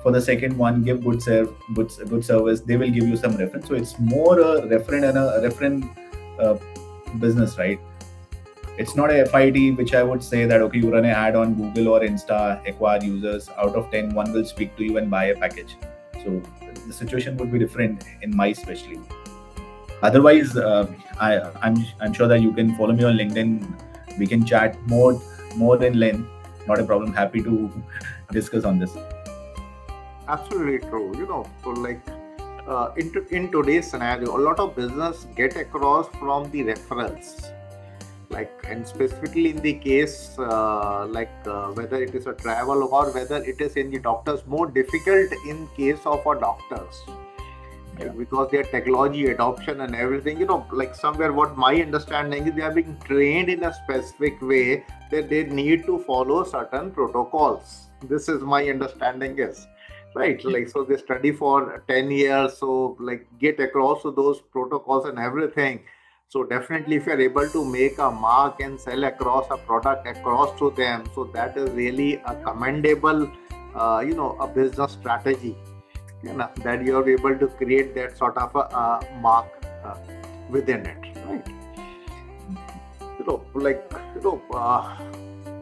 for the second one, give good service. They will give you some reference. So it's more a referent and a referent uh, business, right? It's not a FIT, which I would say that okay, you run an ad on Google or Insta, acquire users. Out of 10, one will speak to you and buy a package. So the situation would be different in my especially. Otherwise, I'm sure that you can follow me on LinkedIn. We can chat more in length. Not a problem. Happy to discuss on this. Absolutely true. So like in today's scenario, a lot of business get across from the referrals. Like, and specifically in the case whether it is a travel or whether it is in the doctors, more difficult in case of our doctors. Yeah. Because their technology adoption and everything, like somewhere what my understanding is, they are being trained in a specific way that they need to follow certain protocols. This is my understanding is, right? Like, so they study for 10 years, so like get across to those protocols and everything. So definitely if you're able to make a mark and sell across a product across to them, so that is really a commendable, a business strategy. That you are able to create that sort of a mark within it, right?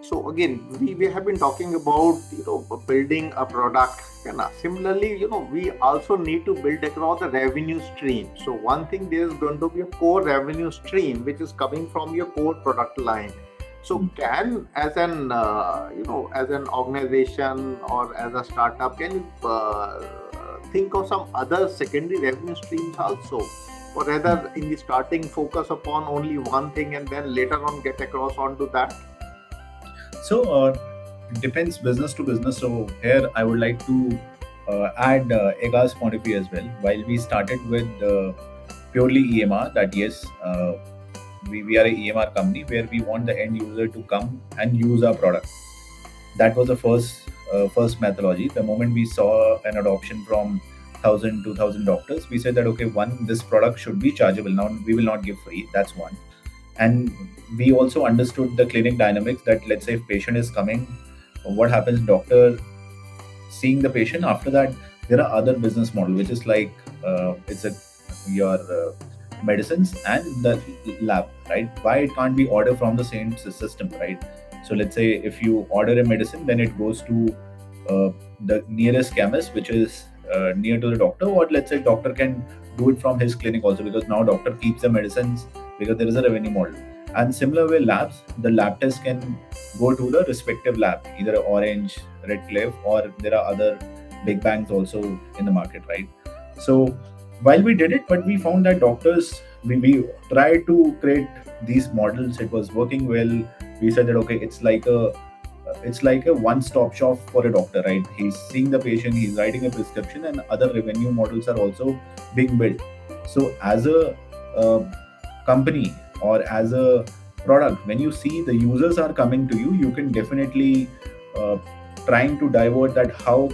So again, we have been talking about building a product. Similarly, we also need to build across the revenue stream. So one thing, there's going to be a core revenue stream which is coming from your core product line. So can, as an as an organization or as a startup, can you think of some other secondary revenue streams also, or rather in the starting focus upon only one thing and then later on get across onto that? So it depends business to business. So here I would like to add Ega's point of view as well. While we started with purely EMR, that yes, we are a EMR company where we want the end user to come and use our product. That was the first methodology. The moment we saw an adoption from 1,000, 2,000 doctors, we said that okay, one, this product should be chargeable. Now we will not give free. That's one. And we also understood the clinic dynamics, that let's say if patient is coming, what happens, doctor seeing the patient, after that there are other business model, which is like your medicines and the lab, right? Why it can't be ordered from the same system, right? So let's say if you order a medicine, then it goes to the nearest chemist, which is near to the doctor, or let's say doctor can do it from his clinic also, because now doctor keeps the medicines because there is a revenue model. And similar way, labs, the lab test can go to the respective lab, either Orange, Redcliffe, or there are other big banks also in the market, right? So while we did it, but we found that doctors, we tried to create these models. It was working well. We said that okay, it's like a one-stop shop for a doctor, right? He's seeing the patient, he's writing a prescription, and other revenue models are also being built. So as a company or as a product, when you see the users are coming to you, you can definitely trying to divert that how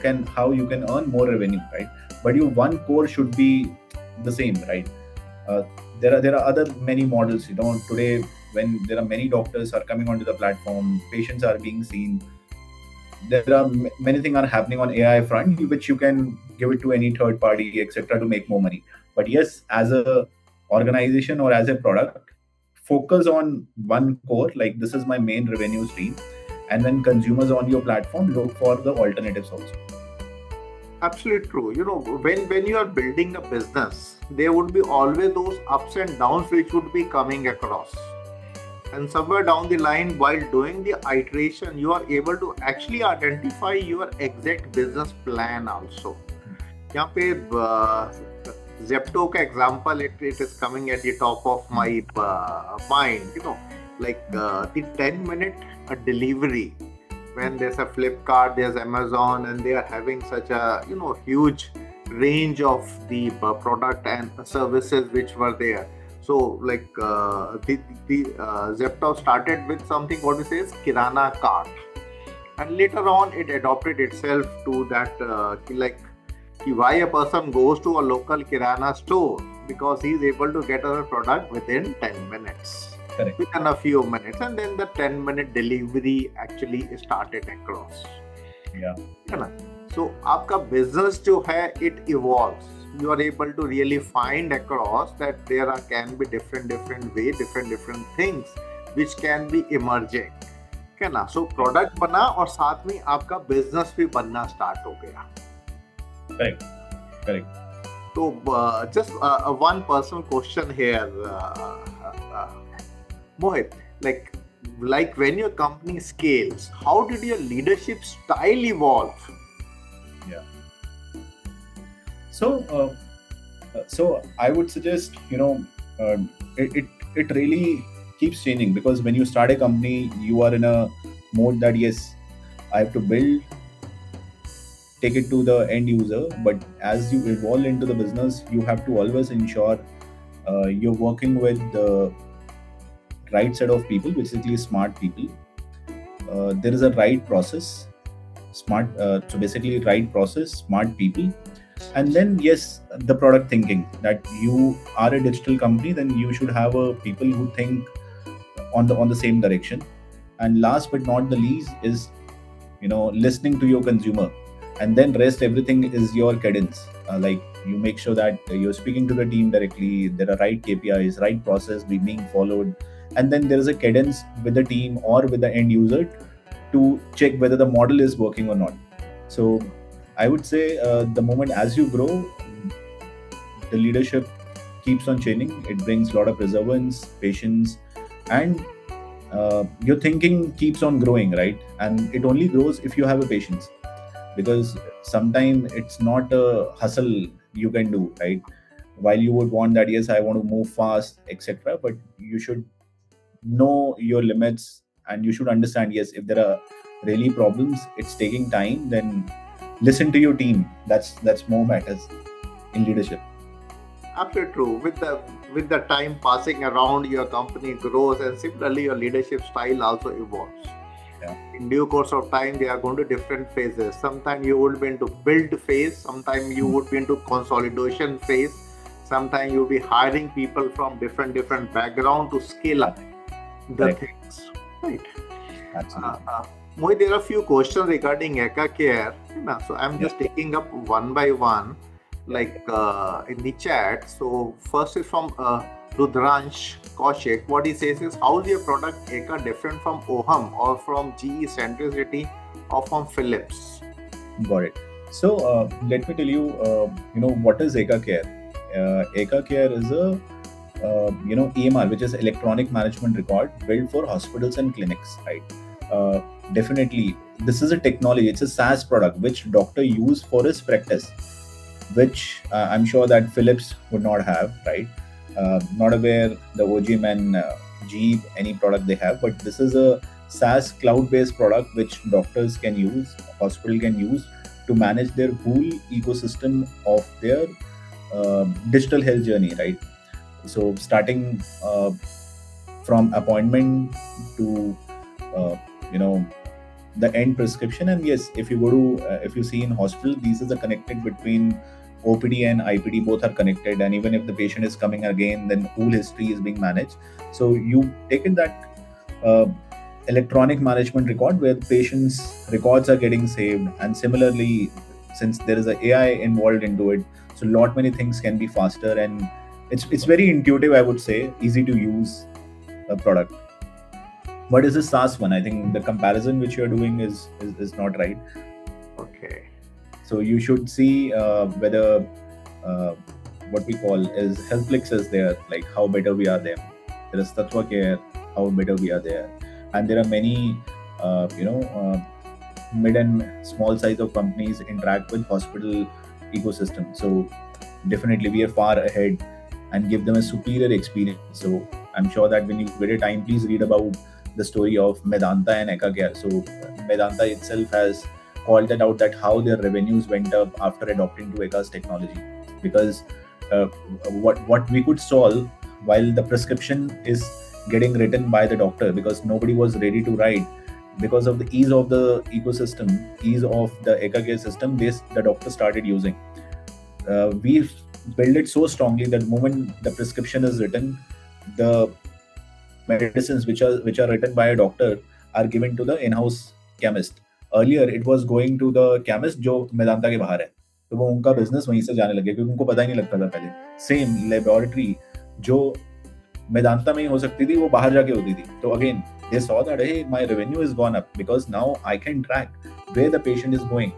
you can earn more revenue, right? But your one core should be the same, right? uh, there are other many models, today when there are many doctors are coming onto the platform, patients are being seen, there are many things are happening on AI front, which you can give it to any third party, etc., to make more money. But yes, as a organization or as a product, focus on one core, like this is my main revenue stream, and when consumers on your platform, look for the alternatives also. Absolutely true. When you are building a business, there would be always those ups and downs which would be coming across. And somewhere down the line, while doing the iteration, you are able to actually identify your exact business plan also. यहाँ पे Zepto का example, it is coming at the top of my mind. Like the 10-minute delivery. When there's a Flipkart, there's Amazon, and they are having such a huge range of the product and services which were there. So like the Zepto started with something what we say is Kirana cart, and later on it adopted itself to that why a person goes to a local kirana store, because he is able to get a product within 10 minutes. Correct. Within a few minutes, and then the 10-minute delivery actually started across. Yeah. So आपका business जो है, it evolves. You are able to really find across that there can be different way, different things which can be emerging. है ना? So product बना और साथ में आपका business भी बनना start हो गया. Correct. So just one personal question here, Mohit, like when your company scales, how did your leadership style evolve? Yeah. So I would suggest, it really keeps changing, because when you start a company, you are in a mode that yes, I have to build, take it to the end user. But as you evolve into the business, you have to always ensure you're working with the right set of people, basically smart people. There is a right process, smart people. And then yes, the product thinking, that you are a digital company, then you should have people who think on the same direction. And last but not the least is listening to your consumer, and then rest everything is your cadence. Like you make sure that you're speaking to the team directly, there are right KPIs, right process being followed, and then there is a cadence with the team or with the end user to check whether the model is working or not. So I would say the moment as you grow, the leadership keeps on changing. It brings a lot of perseverance, patience, and your thinking keeps on growing, right? And it only grows if you have a patience, because sometimes it's not a hustle you can do, right? While you would want that, yes, I want to move fast, etc., but you should know your limits, and you should understand, yes, if there are really problems, it's taking time, then listen to your team. That's more matters in leadership. Absolutely true. With the time passing around, your company grows, and similarly your leadership style also evolves. Yeah. In due course of time, they are going to different phases. Sometimes you would be into build phase, sometimes you would be into consolidation phase, sometimes you'll be hiring people from different background to scale up the Right. things. Right. Absolutely. Mohit, there are a few questions regarding Eka Care. So I'm just taking up one by one, in the chat. So first is from Rudransh Kaushik. What he says is, how is your product Eka different from OHM or from GE Centricity or from Philips? Got it. So let me tell you, what is Eka Care. Eka Care is a EMR, which is electronic management record, built for hospitals and clinics, right? Definitely, this is a technology. It's a SaaS product which doctor use for his practice, which I'm sure that Philips would not have, right? Not aware the OGM and GE any product they have, but this is a SaaS cloud-based product which doctors can use, hospital can use to manage their whole ecosystem of their digital health journey, right? So starting from appointment to the end prescription. And yes, if you go to if you see in hospital, these are connected between OPD and IPD, both are connected, and even if the patient is coming again, then whole history is being managed. So you take it that electronic management record where the patient's records are getting saved, and similarly, since there is a AI involved into it, so lot many things can be faster, and it's very intuitive, I would say, easy to use a product. What is the SaaS one? I think the comparison which you're doing is not right. Okay. So you should see whether what we call is Healthflix is there, like how better we are there. There is Tatva Care, how better we are there, and there are many mid and small size of companies interact with hospital ecosystem. So definitely we are far ahead and give them a superior experience. So I'm sure that when you get a time, please read about the story of Medanta and Eka Care. So Medanta itself has called that out, that how their revenues went up after adopting to Eka's technology, because what we could solve while the prescription is getting written by the doctor, because nobody was ready to write, because of the ease of the ecosystem, ease of the Eka Care system, the doctor started using. we build it so strongly that the moment the prescription is written, the medicines which are written by a doctor are given to the in-house chemist. Earlier it was going to the chemist जो मेदांता के बाहर है, तो वो उनका business वहीं से जाने लगे क्योंकि उनको पता ही नहीं लगता था पहले. सेम लेबोरेटरी जो मेदांता में ही हो सकती थी वो बाहर जाके होती थी. तो again they saw that hey, my revenue is gone up because now I can track where the patient is going,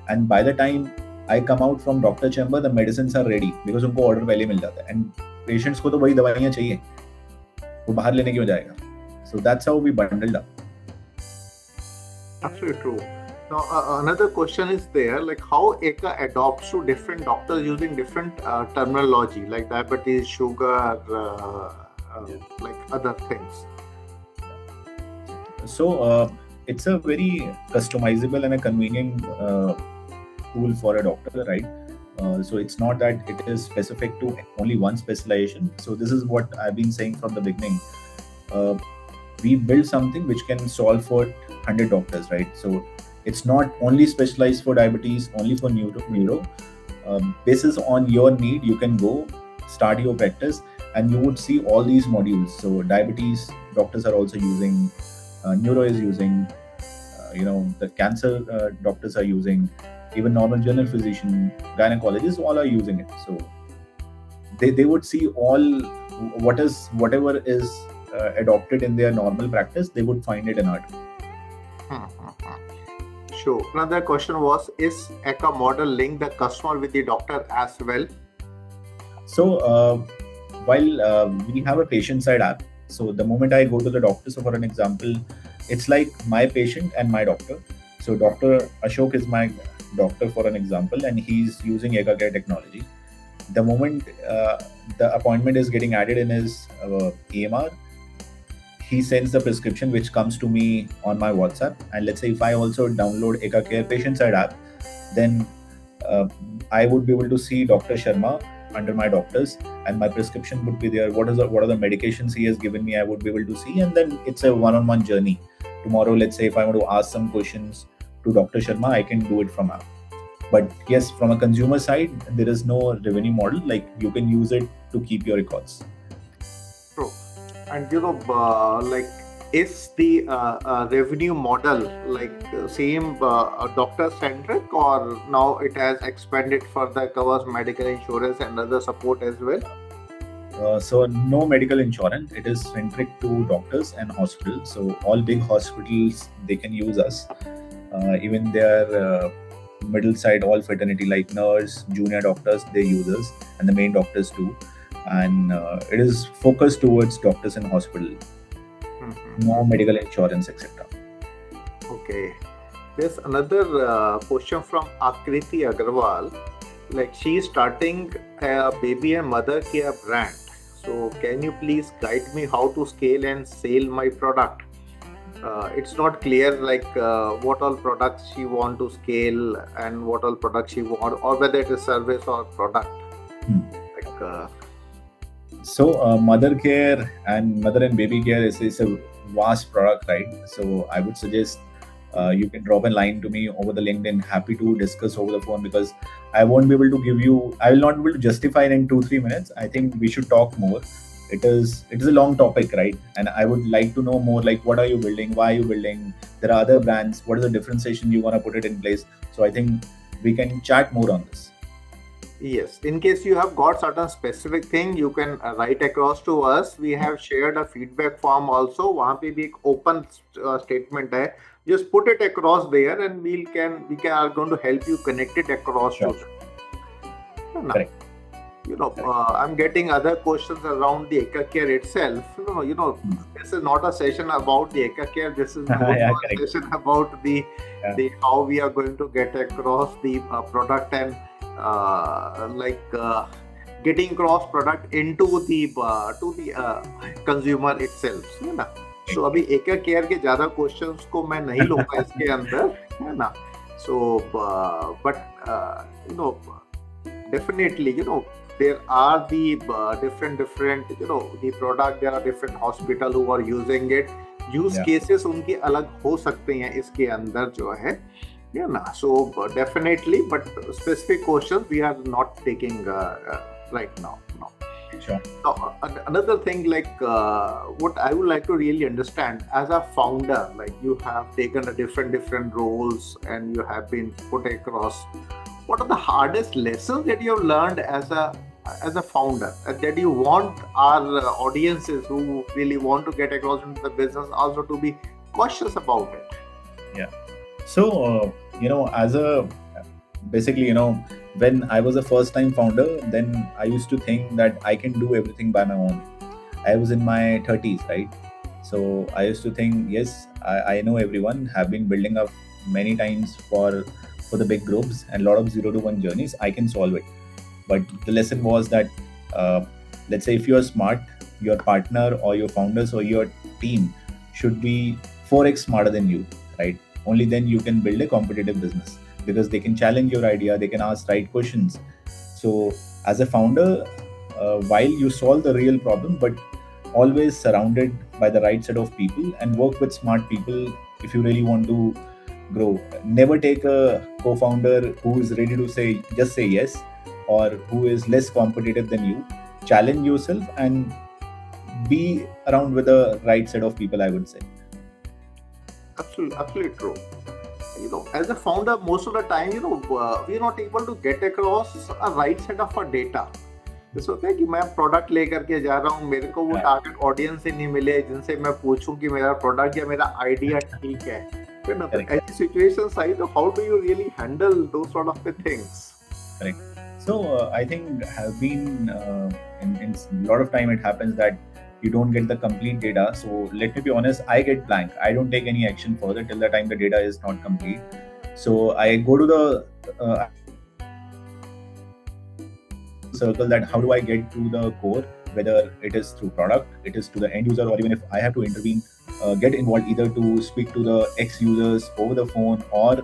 and by the time I come out from doctor chamber the medicines are ready because उनको order पहले मिल जाता है, and patients को तो वही दवाइयाँ चाहिए, वो बाहर लेने क्यों जाएगा. So that's how we bundled up. Absolutely true. Now another question is there, like how Eka adopts to different doctors using different terminology like diabetes, sugar, like other things. So it's a very customizable and a convenient tool for a doctor, right? So it's not that it is specific to only one specialization. So this is what I've been saying from the beginning. We build something which can solve for 100 doctors, right? So it's not only specialized for diabetes, only for neuro. Basis on your need, you can go start your practice and you would see all these modules. So diabetes doctors are also using, neuro is using, the cancer doctors are using, even normal general physician, gynecologists, all are using it. So they would see all whatever is adopted in their normal practice, they would find it in art. Sure. Another question was, is Eka model link the customer with the doctor as well? So while we have a patient side app, so the moment I go to the doctor, so for an example, it's like my patient and my doctor. So Dr. Ashok is my doctor for an example, and he's using Eka Care technology. The moment the appointment is getting added in his EMR, he sends the prescription which comes to me on my WhatsApp. And let's say if I also download Eka Care patient side app, then I would be able to see Dr. Sharma under my doctors, and my prescription would be there. What are the medications he has given me, I would be able to see, and then it's a one-on-one journey. Tomorrow, let's say if I want to ask some questions to Dr. Sharma, I can do it from app. But yes, from a consumer side, there is no revenue model. Like you can use it to keep your records. True. And like is the revenue model like same doctor centric, or now it has expanded further, covers medical insurance and other support as well? So no medical insurance. It is centric to doctors and hospitals. So all big hospitals, they can use us. Even their middle side, all fraternity like nurse, junior doctors, they use us, and the main doctors too. And it is focused towards doctors and hospital. No medical insurance, etc. Okay. There's another question from Akriti Agarwal. Like she is starting a baby and mother care brand. So can you please guide me how to scale and sell my product? It's not clear like what all products she want to scale and what all products she want, or whether it is service or product. So mother care and mother and baby care is a vast product, right? So I would suggest you can drop a line to me over the LinkedIn. Happy to discuss over the phone, because I won't be able to I will not be able to justify it in 2-3 minutes. I think we should talk more. It is a long topic, right? And I would like to know more, like what are you building? Why are you building? There are other brands. What is the differentiation you want to put it in place? So I think we can chat more on this. Yes, in case you have got certain specific thing, you can write across to us. We have shared a feedback form also. वहाँ पे भी एक open statement है. Just put it across there, and we are going to help you connect it across. Sure. Correct. I'm getting other questions around the Eka Care itself. This is not a session about the Eka Care. This is a session about the how we are going to get across the product and getting cross product into the consumer itself. So अभी Eka Care के ज़्यादा questions को मैं नहीं लूँगा इसके अंदर, है ना? So but definitely there are the different the product. There are different hospital who are using it. Use cases उनके अलग हो सकते हैं इसके अंदर जो है. Yeah, nah. So definitely, but specific questions we are not taking right now. No. Sure. Now, another thing, what I would like to really understand as a founder, like you have taken a different roles and you have been put across. What are the hardest lessons that you have learned as a founder that you want our audiences who really want to get across into the business also to be cautious about it? Yeah. So, as a basically, when I was a first time founder, then I used to think that I can do everything by my own. I was in my 30s, right? So I used to think, yes, I know everyone, have been building up many times for the big groups and a lot of 0 to 1 journeys. I can solve it. But the lesson was that, uh, let's say, if you are smart, your partner or your founders or your team should be 4x smarter than you, right? Only then you can build a competitive business, because they can challenge your idea, they can ask right questions. So as a founder, while you solve the real problem, but always surrounded by the right set of people and work with smart people if you really want to grow. Never take a co-founder who is ready to say yes, or who is less competitive than you. Challenge yourself and be around with the right set of people, I would say. Absolutely, absolutely true. As a founder, most of the time, we're not able to get across a right set of a data. इस होता है कि मैं product लेकर के जा रहा हूँ, मेरे को वो टारगेट ऑडियंस ही नहीं मिले जिनसे मैं पूछूं कि मेरा प्रोडक्ट या मेरा आइडिया ठीक है. फिर ना, तो ऐसी सिचुएशंस आई तो how do you really handle those sort of things? Correct. So I think have been in a lot of time it happens that you don't get the complete data. So let me be honest, I get blank. I don't take any action further till the time the data is not complete. So I go to the circle that how do I get to the core, whether it is through product, it is to the end user, or even if I have to intervene, get involved either to speak to the ex users over the phone or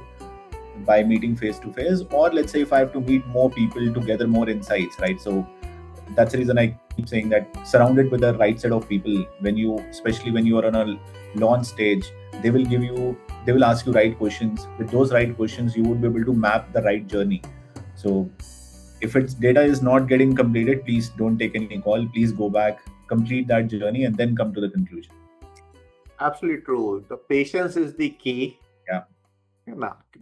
by meeting face to face, or let's say if I have to meet more people to gather more insights, right? So that's the reason I keep saying that surrounded with the right set of people, especially when you are on a launch stage, they will ask you right questions. With those right questions, you would be able to map the right journey. So if its data is not getting completed, please don't take any call. Please go back, complete that journey, and then come to the conclusion. Absolutely true. The patience is the key. Yeah.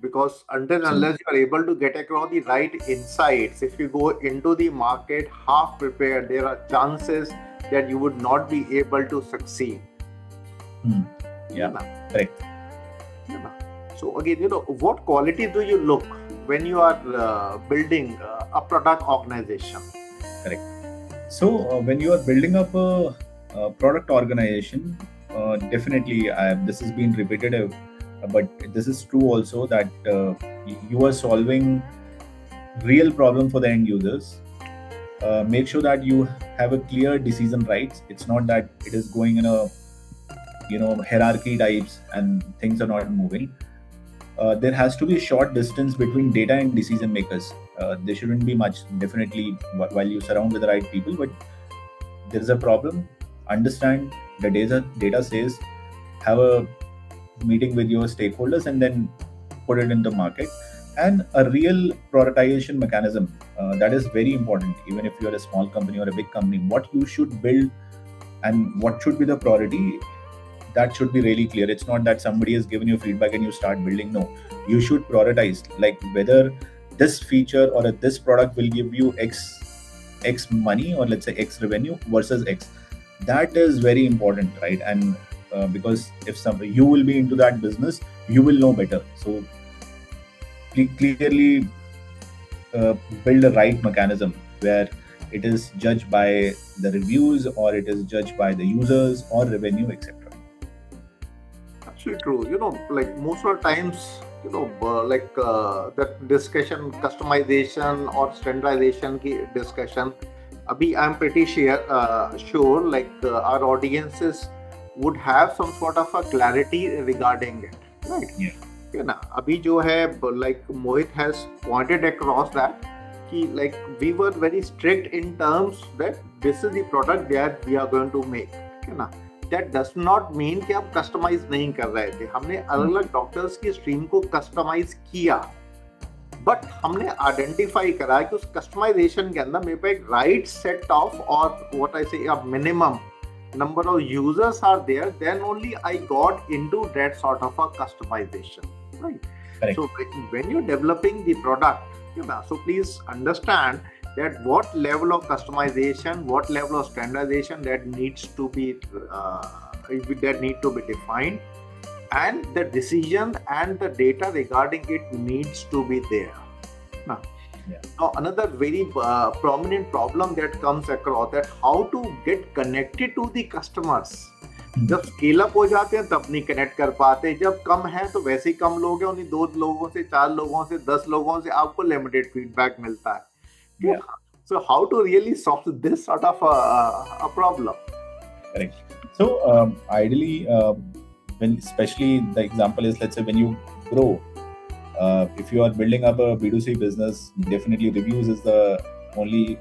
Because unless you are able to get across the right insights, if you go into the market half prepared, there are chances that you would not be able to succeed. Yeah, correct. So again, what quality do you look when you are building a product organization? Correct. So when you are building up a product organization, definitely this has been repetitive, but this is true also that you are solving real problem for the end users. Make sure that you have a clear decision rights. It's not that it is going in a hierarchy types and things are not moving. There has to be a short distance between data and decision makers. There shouldn't be much, definitely, while you surround with the right people. But there is a problem. Understand the data says, have a meeting with your stakeholders and then put it in the market. And a real prioritization mechanism, that is very important. Even if you're a small company or a big company, what you should build and what should be the priority, that should be really clear. It's not that somebody has given you feedback and you start building. No, you should prioritize, like whether this feature or this product will give you X money, or let's say X revenue versus X. That is very important, right? And because if you will be into that business, you will know better. So clearly build a right mechanism where it is judged by the reviews, or it is judged by the users or revenue, etc. Absolutely true. Like most of the times, that discussion, customization or standardization ki discussion, I'm pretty sure like our audiences would have some sort of a clarity regarding it, right? Yeah. अभी जो है, like Mohit has pointed across that like we were very strict in terms that this is the product that we are going to make. that does not mean कि हम customise नहीं कर रहे थे. हमने अलग अलग डॉक्टर्स की स्ट्रीम को कस्टमाइज किया, बट हमने आइडेंटिफाई करा कि उस कस्टमाइजेशन के अंदर मेरे पे एक राइट सेट ऑफ और व्हाट आई से a minimum number of users are there, then only I got into that sort of a customization, right? Correct. So when you're developing the product, so please understand that what level of customization, what level of standardization that needs to be defined, and the decision and the data regarding it needs to be there. Now another very prominent problem that comes across, that how to get connected to the customers. जब scale up हो जाते हैं तब नहीं connect कर पाते, जब कम है तो वैसे ही कम लोग हैं, उन्हीं 2 लोगों से 4 लोगों से 10 लोगों से आपको लिमिटेड फीडबैक मिलता है. So how to really solve this sort of a problem? Correct. So ideally, when especially the example is, let's say when you grow, if you are building up a B2C business, definitely reviews is the only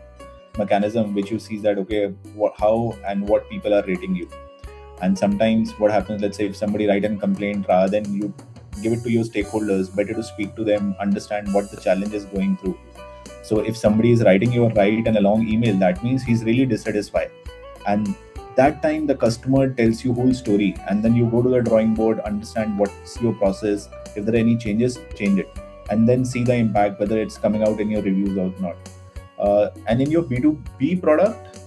mechanism which you see that okay, how and what people are rating you. And sometimes what happens, let's say if somebody write a complaint, rather than you give it to your stakeholders, better to speak to them, understand what the challenge is going through. So if somebody is writing you a write and a long email, that means he's really dissatisfied, and that time the customer tells you whole story, and then you go to the drawing board, understand what's your process, if there are any changes, change it, and then see the impact, whether it's coming out in your reviews or not. And in your B2B product,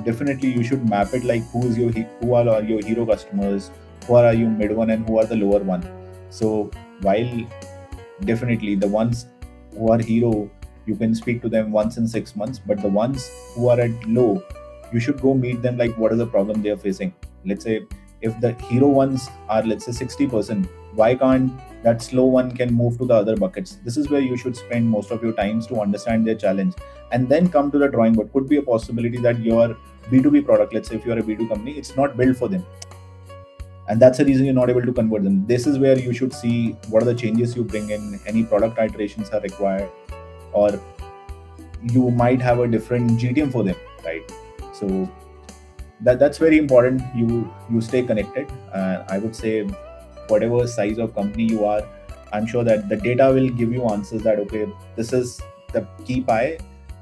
definitely you should map it like who are your hero customers, who are your mid one, and who are the lower one. So while definitely the ones who are hero, you can speak to them once in 6 months, but the ones who are at low, you should go meet them like what is the problem they are facing. Let's say if the hero ones are, let's say 60%, why can't that slow one can move to the other buckets? This is where you should spend most of your times to understand their challenge, and then come to the drawing board. Could be a possibility that your B2B product, let's say if you're a B2 company, it's not built for them, and that's the reason you're not able to convert them. This is where you should see what are the changes you bring in, any product iterations are required, or you might have a different GTM for them, right? So that's very important. You stay connected. I would say whatever size of company you are, I'm sure that the data will give you answers that okay, this is the key pie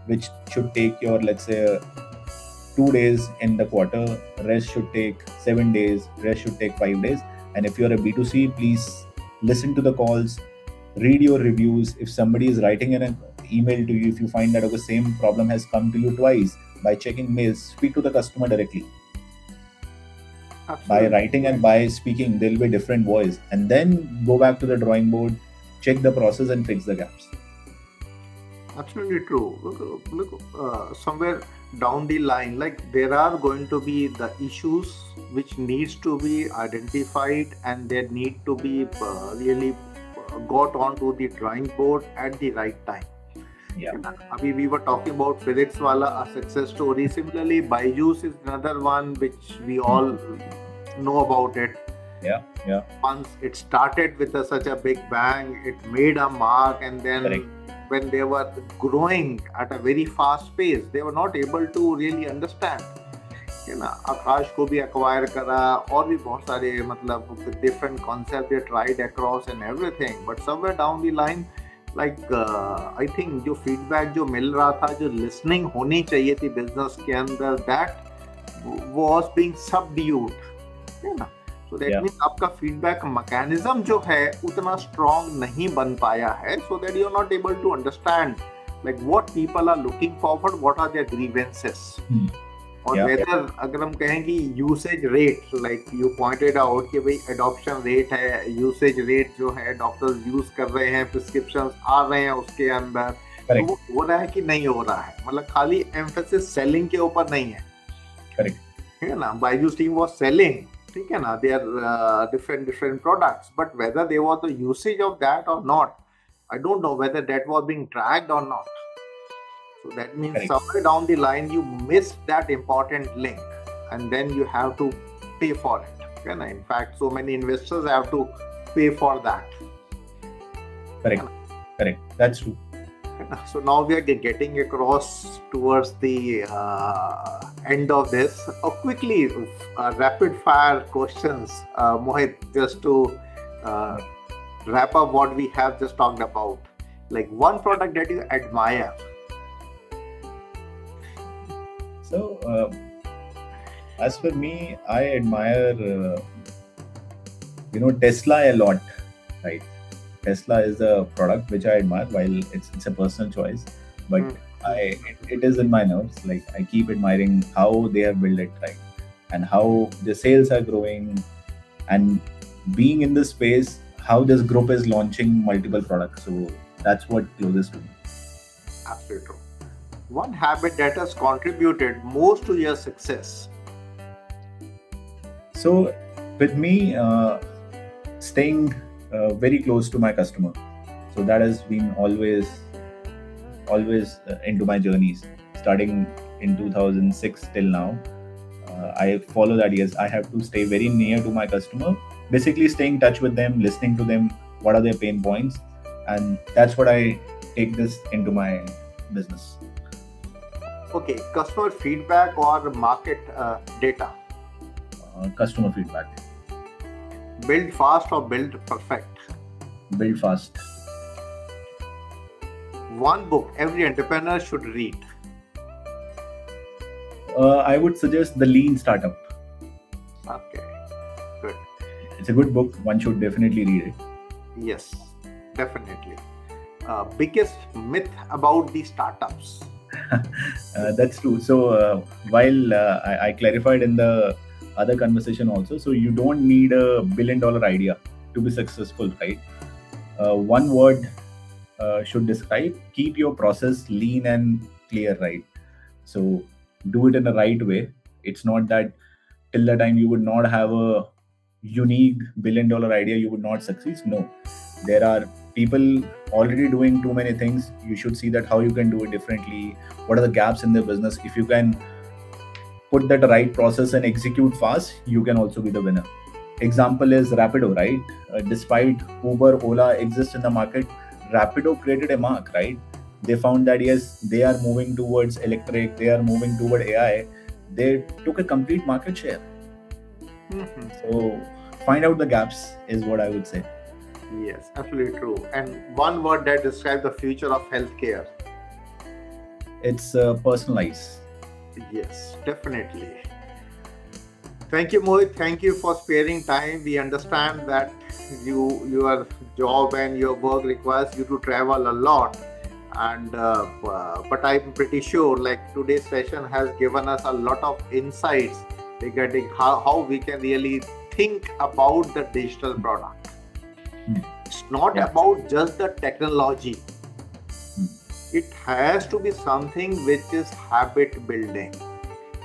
which should take your, let's say 2 days in the quarter, rest should take 7 days, rest should take 5 days. And if you're a B2C, please listen to the calls, read your reviews. If somebody is writing an email to you, if you find that okay, same problem has come to you twice, by checking mails, speak to the customer directly. Absolutely. By writing and by speaking, there will be a different voice, and then go back to the drawing board, check the process and fix the gaps. Absolutely true. Look, somewhere down the line, like there are going to be the issues which needs to be identified, and they need to be really got onto the drawing board at the right time. Yeah. Abhi we were talking about physics wala, a success story. Similarly, Byju's is another one which we all know about it. Yeah. Once it started with such a big bang, it made a mark, and then Correct. When they were growing at a very fast pace, they were not able to really understand. आकाश को भी acquire करा, और भी बहुत सारे मतलब different concepts they tried across and everything, but somewhere down the line, like I think जो feedback जो मिल रहा था, जो listening होनी चाहिए थी business के अंदर, that was being subdued, है ना? So that means आपका feedback mechanism जो है उतना strong नहीं बन पाया है, so that you are not able to understand like what people are looking forward, what are their grievances. और whether अगर हम कहें कि usage rate, like you pointed out कि भाई adoption rate है, usage rate जो है doctors use कर रहे हैं, prescriptions आ रहे हैं उसके अंदर, तो वो हो रहा है कि नहीं हो रहा है, मतलब खाली emphasis selling के ऊपर नहीं है. Correct. है ना? Byju's team was selling, ठीक है ना, they are different products, but whether there was the usage of that or not, I don't know whether that was being tracked or not. So that means Correct. Somewhere down the line you missed that important link, and then you have to pay for it. Okay? In fact, so many investors have to pay for that. Correct. That's true. So now we are getting across towards the end of this. Quickly, rapid fire questions, Mohit, just to uh, wrap up what we have just talked about. Like one product that you admire. So, as for me, I admire, Tesla a lot, right? Tesla is a product which I admire. While it's a personal choice, but Mm. it is in my nerves. Like I keep admiring how they have built it, right, and how the sales are growing, and being in this space, how this group is launching multiple products. So that's what closest to me. Absolutely true. One habit that has contributed most to your success. So with me, staying very close to my customer. So that has been always into my journeys, starting in 2006 till now. I follow that. Yes, I have to stay very near to my customer. Basically, staying in touch with them, listening to them. What are their pain points, and that's what I take this into my business. Okay, customer feedback or market data. Customer feedback. Build fast or build perfect. Build fast. One book every entrepreneur should read. I would suggest The Lean Startup. Okay, good. It's a good book. One should definitely read it. Yes, definitely. Biggest myth about the startups. That's true. So while I clarified in the other conversation also, so you don't need a $1 billion idea to be successful, right? One word should describe: keep your process lean and clear, right? So do it in the right way. It's not that till the time you would not have a unique $1 billion idea, you would not succeed. No, there are people already doing too many things. You should see that how you can do it differently. What are the gaps in the business? If you can put that right process and execute fast, you can also be the winner. Example is Rapido, right? Despite Uber, Ola exist in the market, Rapido created a mark, right? They found that yes, they are moving towards electric, they are moving toward AI. They took a complete market share. Mhm. So find out the gaps is what I would say. Yes, absolutely true. And one word that describes the future of healthcare. It's personalized. Yes, definitely. Thank you, Mohit. Thank you for sparing time. We understand that your job and your work requires you to travel a lot, and but I'm pretty sure like today's session has given us a lot of insights regarding how we can really think about the digital product. Hmm. It's not Yeah. about just the technology. Hmm. It has to be something which is habit building.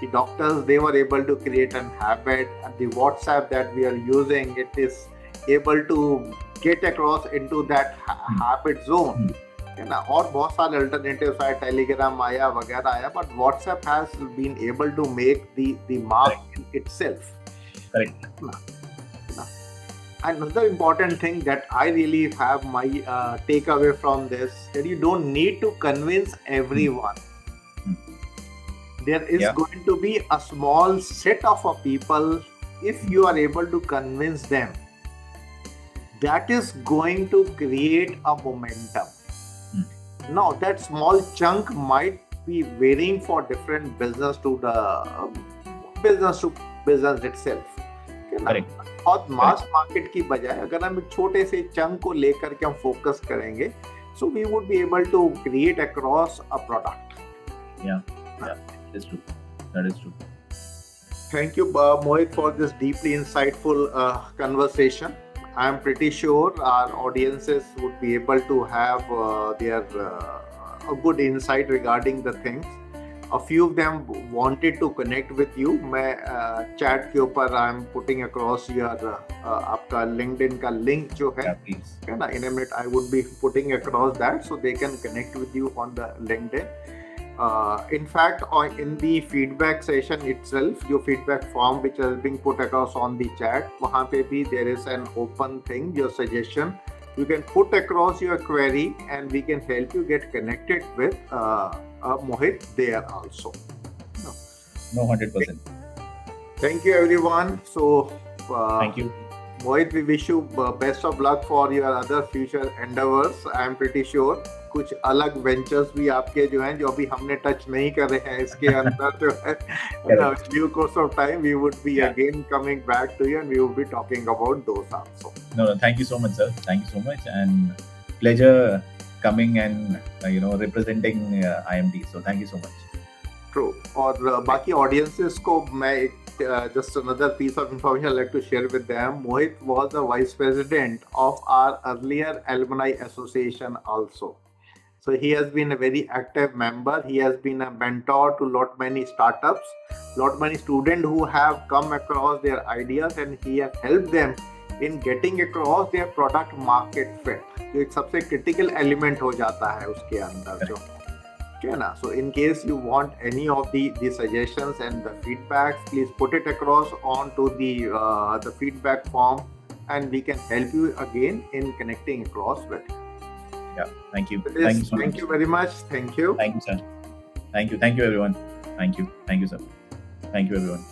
The doctors, they were able to create an habit, and the WhatsApp that we are using, it is able to get across into that habit zone. है ना. और बहुत सारे alternatives आए, Telegram आया वगैरह आया, but WhatsApp has been able to make the mark itself. Correct. Another important thing that I really have my takeaway from this, that you don't need to convince everyone. There is Yeah. going to be a small set of people. If you are able to convince them, that is going to create a momentum. Now that small chunk might be varying for different business to the business to business itself. Okay, ना? Correct. और mass market की बजाय अगर हम एक छोटे से chunk को लेकर के हम फोकस करेंगे, so we would be able to create across a product. Yeah, that's true. That is true. Thank you, Mohit, for this deeply insightful conversation. I am pretty sure our audiences would be able to have their a good insight regarding the things. A few of them wanted to connect with you. मैं chat के ऊपर I am putting across your आपका LinkedIn का link जो है, Yeah, please. है ना, in a minute I would be putting across that so they can connect with you on the LinkedIn. In fact, in the feedback session itself, your feedback form which is being put across on the chat, वहाँ पे भी there is an open thing, your suggestion you can put across your query and we can help you get connected with Mohit there also. No, 100%. Thank you everyone. So Thank you. Mohit, we wish you best of luck for your other future endeavors. I am pretty sure कुछ अलग ventures भी आपके जो हैं जो अभी हमने touch नहीं कर रहे हैं इसके अंदर जो है due course of time we would be again coming back to you and we will be talking about those also. No, thank you so much, sir. Thank you so much, and pleasure coming and representing IMT. So thank you so much. True. और बाकी audiences को मैं एक just another piece of information I'd like to share with them. Mohit was the vice president of our earlier alumni association also. So he has been a very active member. He has been a mentor to lot many startups, lot many students who have come across their ideas, and he has helped them in getting across their product market fit. जो एक सबसे critical element हो जाता है उसके अंदर जो है ना. So in case you want any of the suggestions and the feedbacks, please put it across onto the feedback form, and we can help you again in connecting across with it. Yeah, thank you. Thank you so much. Thank you very much. Thank you. Thank you, sir. Thank you everyone. Thank you, sir. Thank you, everyone.